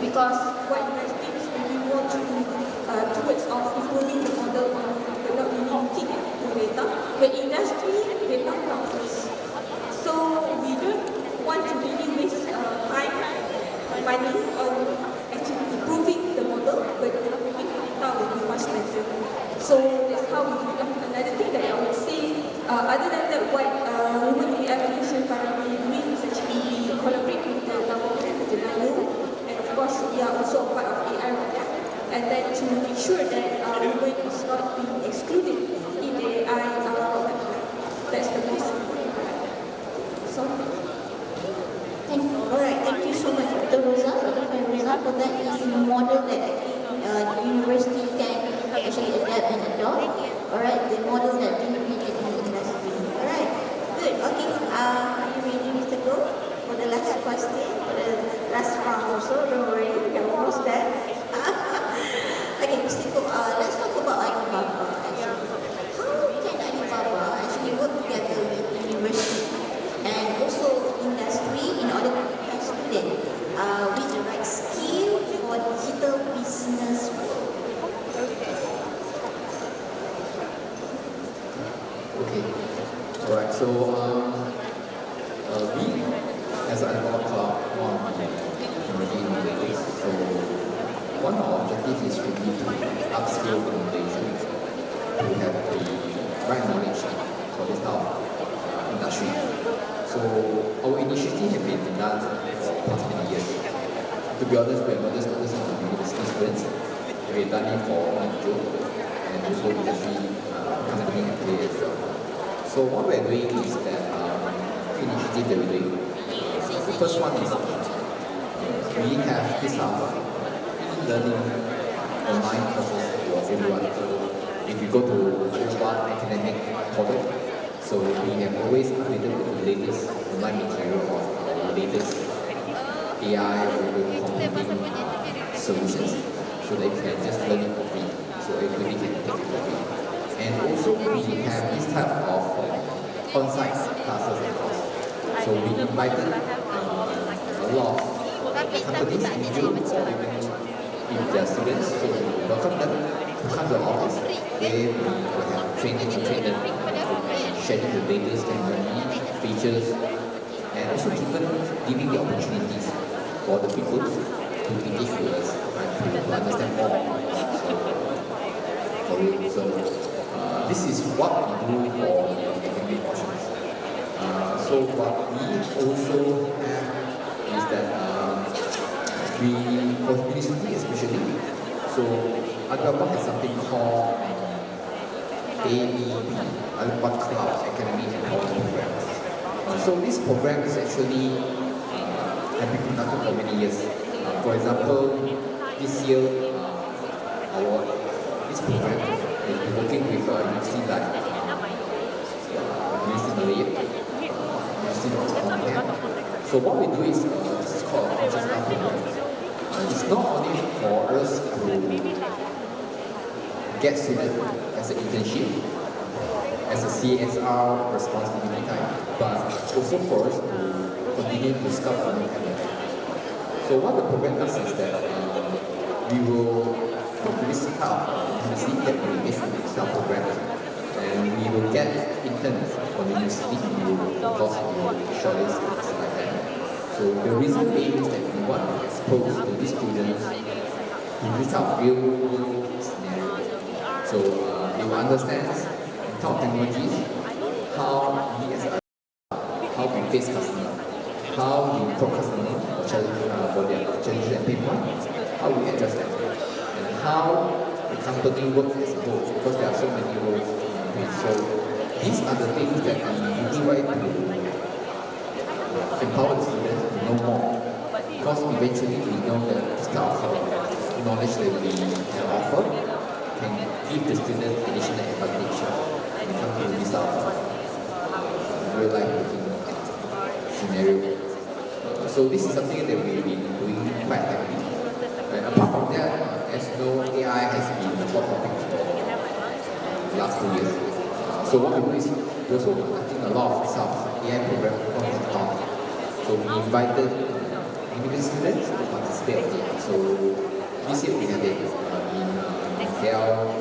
because what you guys think is maybe more towards of improving the model but not really looking at the data. But industry, data comes first. So we don't want to really waste time, money on actually improving the model, but improving the data will be much better. So that's how we do it. Another thing that I would say, other than that, what women in application currently doing is actually we collaborate with the government, with the NALU, and of course we are also a part of AI right now. And then to make sure that women is not being excluded in the AI that's the most important part. So, Thank you so much, Dr. Rosa, Dr. Rosa, for that is a model that the university can actually adapt and adopt. Alright, the model that we need in the industry. Alright, good. Okay, are you ready, Mr. Go, for the last question, for the last round also? Don't worry, we're almost there. Okay, Mr. Go, let's talk about Alibaba. How can Alibaba actually work together with the university and also industry in order to prepare students with the right skill for digital business world? Okay. Alright, so we as an Alibaba want to be emerging innovators. So one of our objectives is really to upskill the innovation to have the right knowledge for this type of industry. So our initiative has been done for past many years. To be honest, we are not just focusing on university students. We have done it for individuals and also industry company and players as well. So what we are doing is that initiative that we're doing. The first one is we have this learning online courses for everyone. So if you go to Alibaba academic portal, so we have always updated with the latest online material or the latest AI computing solutions, so they can just learn it for free. So everybody can take it for free. And also we have this type of on-site classes and courses. So we invited a lot of companies, individuals, or even if they are students, so we welcome them to come to the office where we will have training to train them, sharing the latest technology, features, and also giving the opportunities for the people to engage with us and to understand more for it. So this is what we do for the academic portions. So what we also have is that for university especially, so Agama has something called AEP, Alpha Cloud Academy Empowerment Programs. So this program is actually have been conducted for many years. For example, this year, this program is working with university like University Malaya, University of Hong Kong. So what we do is this is called a conscious art program. It's not only for us to get students as an internship, as a CSR responsibility time, but also for us to continue to scout for new talent. So what the program does is that we will do this kind of university get engaged with this program, and we will get interns from the university. We will, of course, we will shortlist things like that. So the reason being is that we want to expose to these students to this kind of real scenario. So they will understand top technologies, how we as a how we face customer, how we talk customer for their challenges and pain points, how we address them, and how the company works as a whole, because there are so many roles in it. So these are the things that we try to empower the students to know more, because eventually we know that this type of knowledge that we can offer can give the student additional advantage when it comes to this type of real life working scenario. So this is something that we've been doing quite actively. Apart from that, as you know, AI has been the hot topic for the last 2 years. So what we do is we also conducting a lot of AI program from Hong Kong. So we invited university students to participate in it. So this year we have it in KL,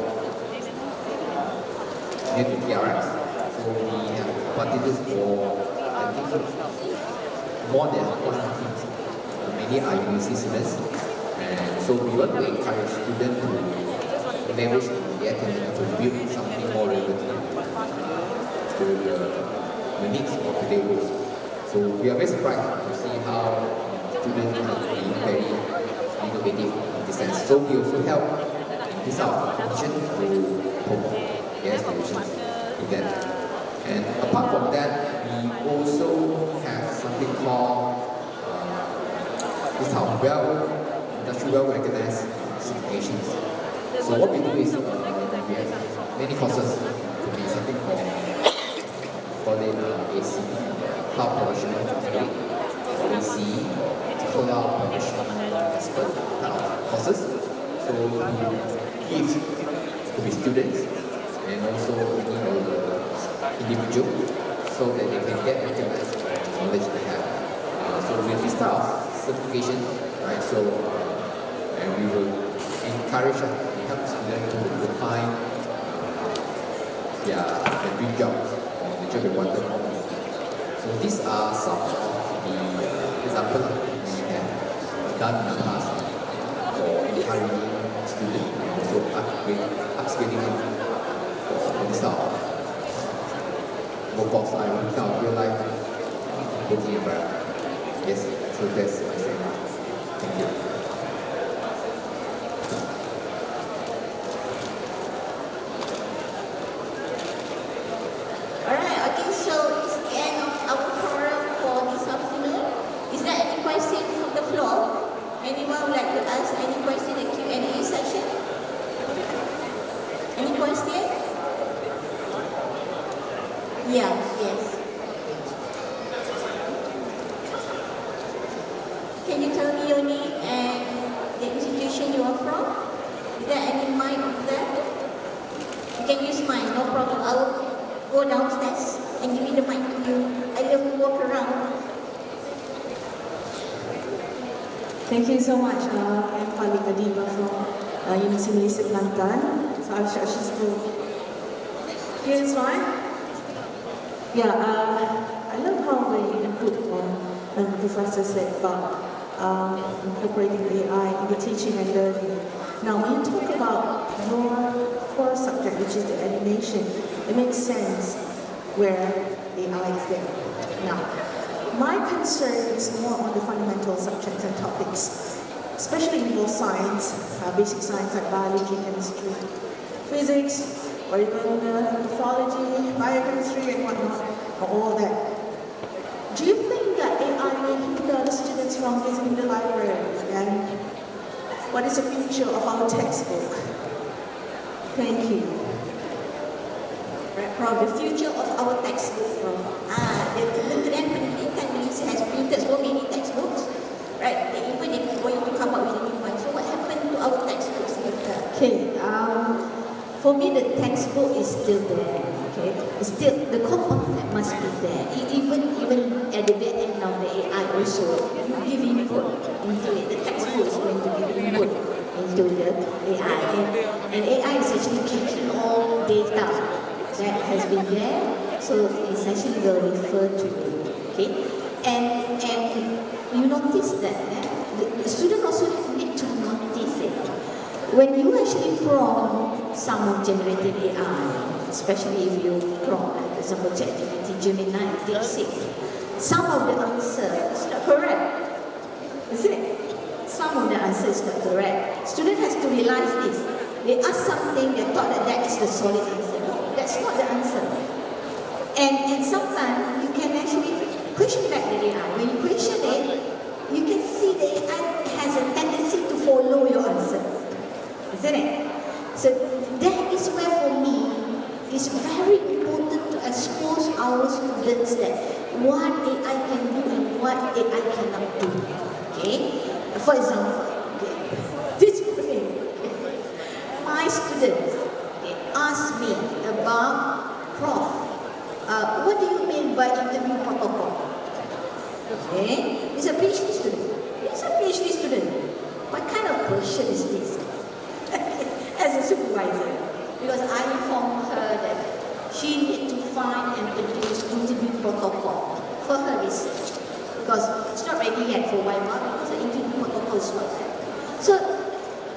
near to TRX. So we have participants for, I think, more than 100 teams. Many are university students. And so we want to encourage students to leverage the academic to build something more relevant to the needs of today's world. So we are very surprised to see how students have been very innovative in this sense. So we also help in this competition to promote their solutions to that. And apart from that, we also have something called this industrial well recognized certifications. So what we do is we have many courses. Could be something called AC, Cloud Professional Expert, AC, Cloud Professional Expert kind of courses. So we give to the students and also the individual so that they can get recognized knowledge they have. So with this type of certification, right? So and we will encourage and help students to find their dream jobs or the job they want to offer. So these are some of the examples we have done in the past for encouraging students and also upskilling them for this type of workforce life, kind of real life working environment. Yes, so that's my statement. Thank you. Alright, okay, so it's the end of our program for this afternoon. Is there any question from the floor? Anyone would like to ask any question in the Q&A session? Any question? Yeah, yes. Can you tell me your name and the institution you are from? Is there any mic there? You can use mine, no problem. I will go downstairs and give me the mic to you. I will walk around. Thank you so much. I'm Falik Adiba from University Malaysia Kelantan. So I'll just go. Here is fine. Yeah, I love how the input from Professor said about incorporating AI in the teaching and learning. Now, when you talk about your core subject, which is the animation, it makes sense where AI is there. Now, my concern is more on the fundamental subjects and topics. especially involve science, basic science like biology, chemistry, physics, or even pathology, biochemistry, and whatnot, or all that. Do you think that AI will hinder the students from visiting the library? And what is the future of our textbook? Thank you. Right, Prof, the future of our textbook, Prof. The Kementerian Pendidikan Malaysia has printed so many textbooks, right? They even going to come up with a new one. So what happened to our textbooks later? Okay, for me the textbook is still there. Okay, it's still the core concept must be there. Even at the back end of the AI also, you give input into it. The textbook is going to give input into the AI, and AI is actually capturing all data that has been there. So it's actually will refer to you. Okay, and you notice that the student also need to notice it. When you actually prompt someone generated AI, especially if you prompt, for example, ChatGPT, Gemini, DeepSeek, some of the answer is not correct, isn't it? Some of the answer is not correct. Student has to realize this. They ask something, they thought that is the solid answer. No, that's not the answer. And sometimes you can actually question back the AI. When you question it, you can see the AI has a tendency to follow your answer, isn't it? So that is where for me it's very important to expose our students that what AI can do and what AI cannot do. Okay? For example, this way, my students ask me about, Prof, what do you mean by interview protocol? Okay? He's a PhD student. He's a PhD student. What kind of question is this? As a supervisor. Because I informed her that she needs to find and produce interview protocol for her research. Because it's not ready yet for YMA because the interview protocol is not there. So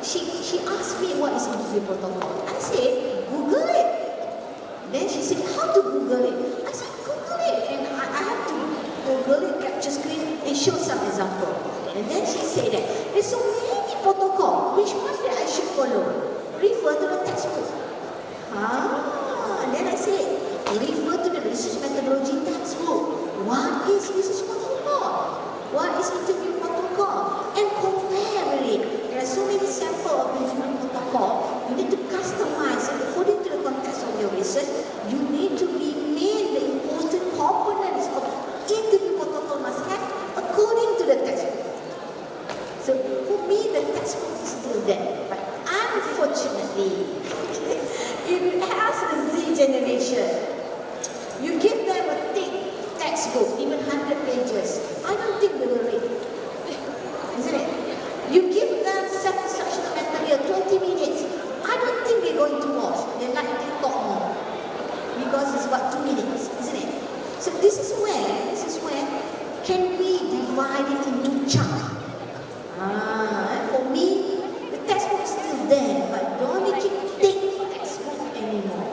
she asked me what is interview protocol. I said, Google it. Then she said, how to Google it? I said, Google it. And I have to Google it, capture screen, and show some example. And then she said that there's so many protocol. Which one that I should follow? Refer to the textbook. And then I said, refer to the research methodology textbook. What is research protocol? What is interview protocol? And compare it. There are so many samples of interview protocol. You need to customize it according to the context of your research. You need to remain the important components of interview protocol must have according to the textbook. So for me, the textbook is still there. But unfortunately, if you ask the Z generation, you give them a thick textbook, even 100 pages, I don't think they will read. Isn't it? You give them self-instructional material, 20 minutes, I don't think they're going to watch. They like TikTok more. Because it's about 2 minutes, isn't it? So this is where can we divide it into chunks? For me, the textbook is still there, but don't make it thick textbook anymore.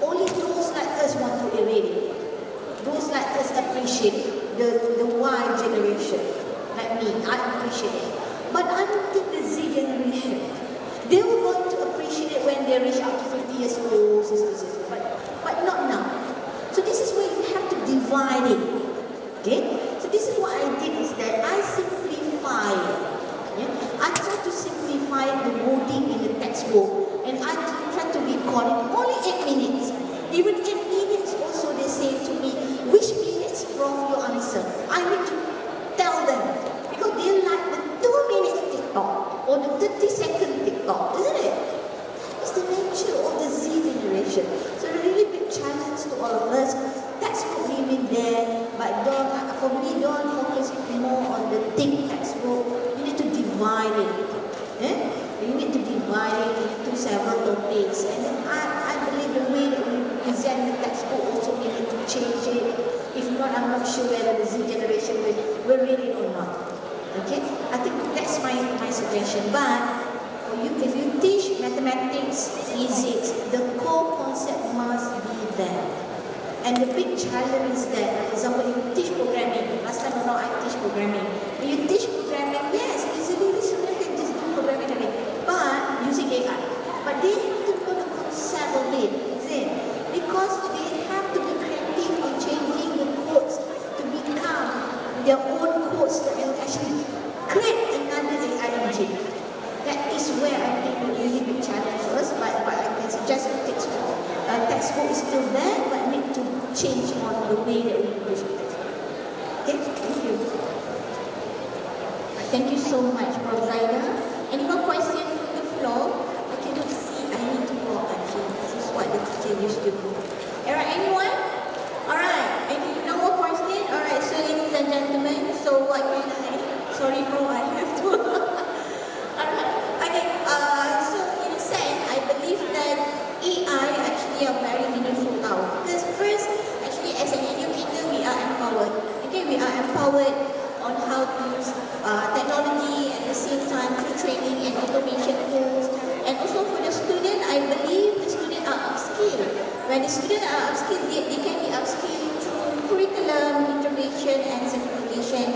Only those like us want to read it. Those like us appreciate the Y generation. Like me, I appreciate it. But I don't think the Z generation, they were going to appreciate it when they reach up to 50 years old, but not now. So this is where you have to divide it. Okay? So this is what I did is that I simplify it. Yeah? I try to simplify the wording in the textbook and I try to record it only 8 minutes. Even 8 minutes also they say to me, which minutes from your answer? I need to tell them because they like the 2 minutes TikTok or the 30-second TikTok, isn't it? It's the nature of the Z generation. So a really big challenge to all of us. Textbook remain there, but for me, don't focus more on the thick textbook. You need to divide it. You need to divide it into several topics. And then I believe the way that we present the textbook also we need to change it. If not, I'm not sure whether the Z generation will read it or not. Okay? I think that's my suggestion. But for you, if you teach mathematics, physics, the core concept must be there. And the big challenge is that, for example, you teach programming. Last time around, I teach programming. When you teach programming, yes, easily the student Thank you so much, Prof. Zaida. Any more questions from the floor? I cannot see. I need to walk actually. This is what the teacher used to do. Alright, anyone? Alright, no more questions? Alright, so ladies and gentlemen, so what can I... Sorry bro, I have to... Alright, okay, so in a sense, I believe that AI actually are very meaningful now. Because first, actually as an educator, we are empowered. Okay, we are empowered on how to use technology at the same time through training and automation tools. And also for the student, I believe the students are upskilled. When the students are upskilled, they can be upskilled through curriculum, intervention and certification.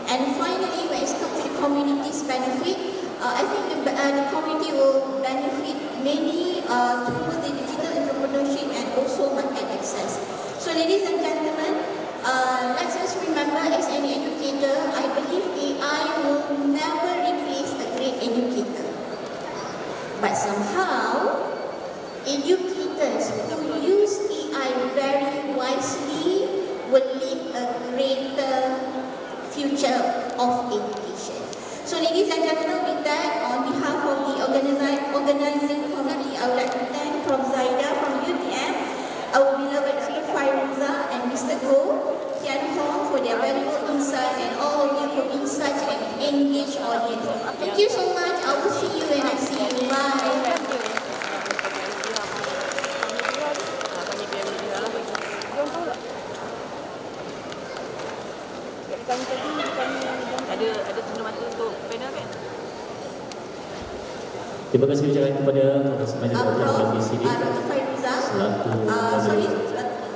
And finally, when it comes to the community's benefit, I think the community will benefit mainly through the digital entrepreneurship and also market access. So ladies and gentlemen, let's just remember as an educator, I believe AI will never replace a great educator. But somehow, educators who use AI very wisely will lead a greater future of education. So ladies and gentlemen, with that, on behalf of the organizing committee, I would like to thank Prof. Zaida from UTM, our beloved Dr. Fairuza and Mr. Go, Tian Hong for their valuable insight, and all of you for being such an engaged audience. Thank you so much. I will see you when I see you. Bye. Ada tanda mata untuk panel kan? Terima kasih ucapkan kepada Prof. Dr. Fairuza. Sorry,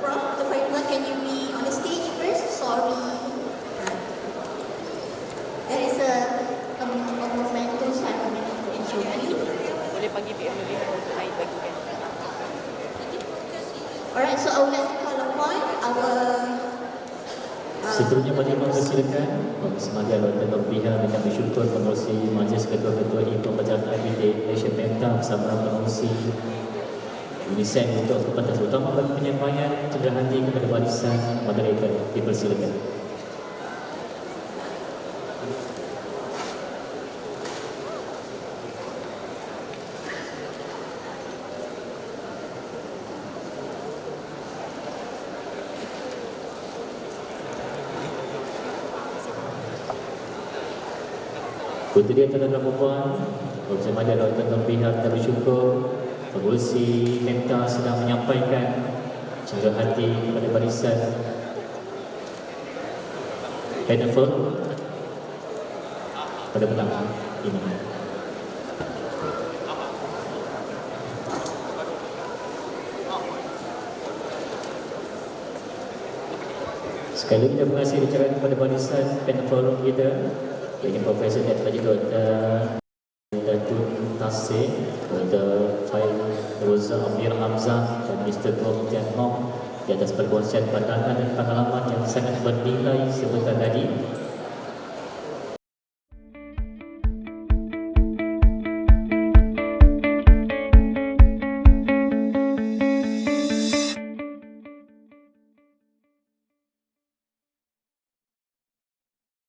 Prof. Dr. Fairuza, can you be on the stage first? Sorry. There is a momentum ceremony to introduce you. Boleh panggil PM lebih untuk air bagi kan? Alright, so I would like to call upon our seterusnya bagi mempersilakan Semada Dr. Nurbiha dengan bersyukur pengurusi Majlis Ketua-Ketua Pembelajaran IPT Malaysia Pemda bersama pengurusi UNICEF untuk kepentingan utama bagi penyampaian cedera hati kepada barisan moderator. Dipersilakan. Puteri tuan dan puan, bersama dengan Dr. Nurbiha kita bersyukur pengurusi Pemda sedang menyampaikan cedera hati kepada barisan Penafel pada petang ini. Sekali lagi terima kasih ucapkan kepada barisan Penafel kita, ini Profesor Dr. Datuk Tasir, Dr. Fairuza Amir Hamzah dan Mr. Gong Tian Hong di atas perkongsian pandangan dan pengalaman yang sangat bernilai sebentar tadi.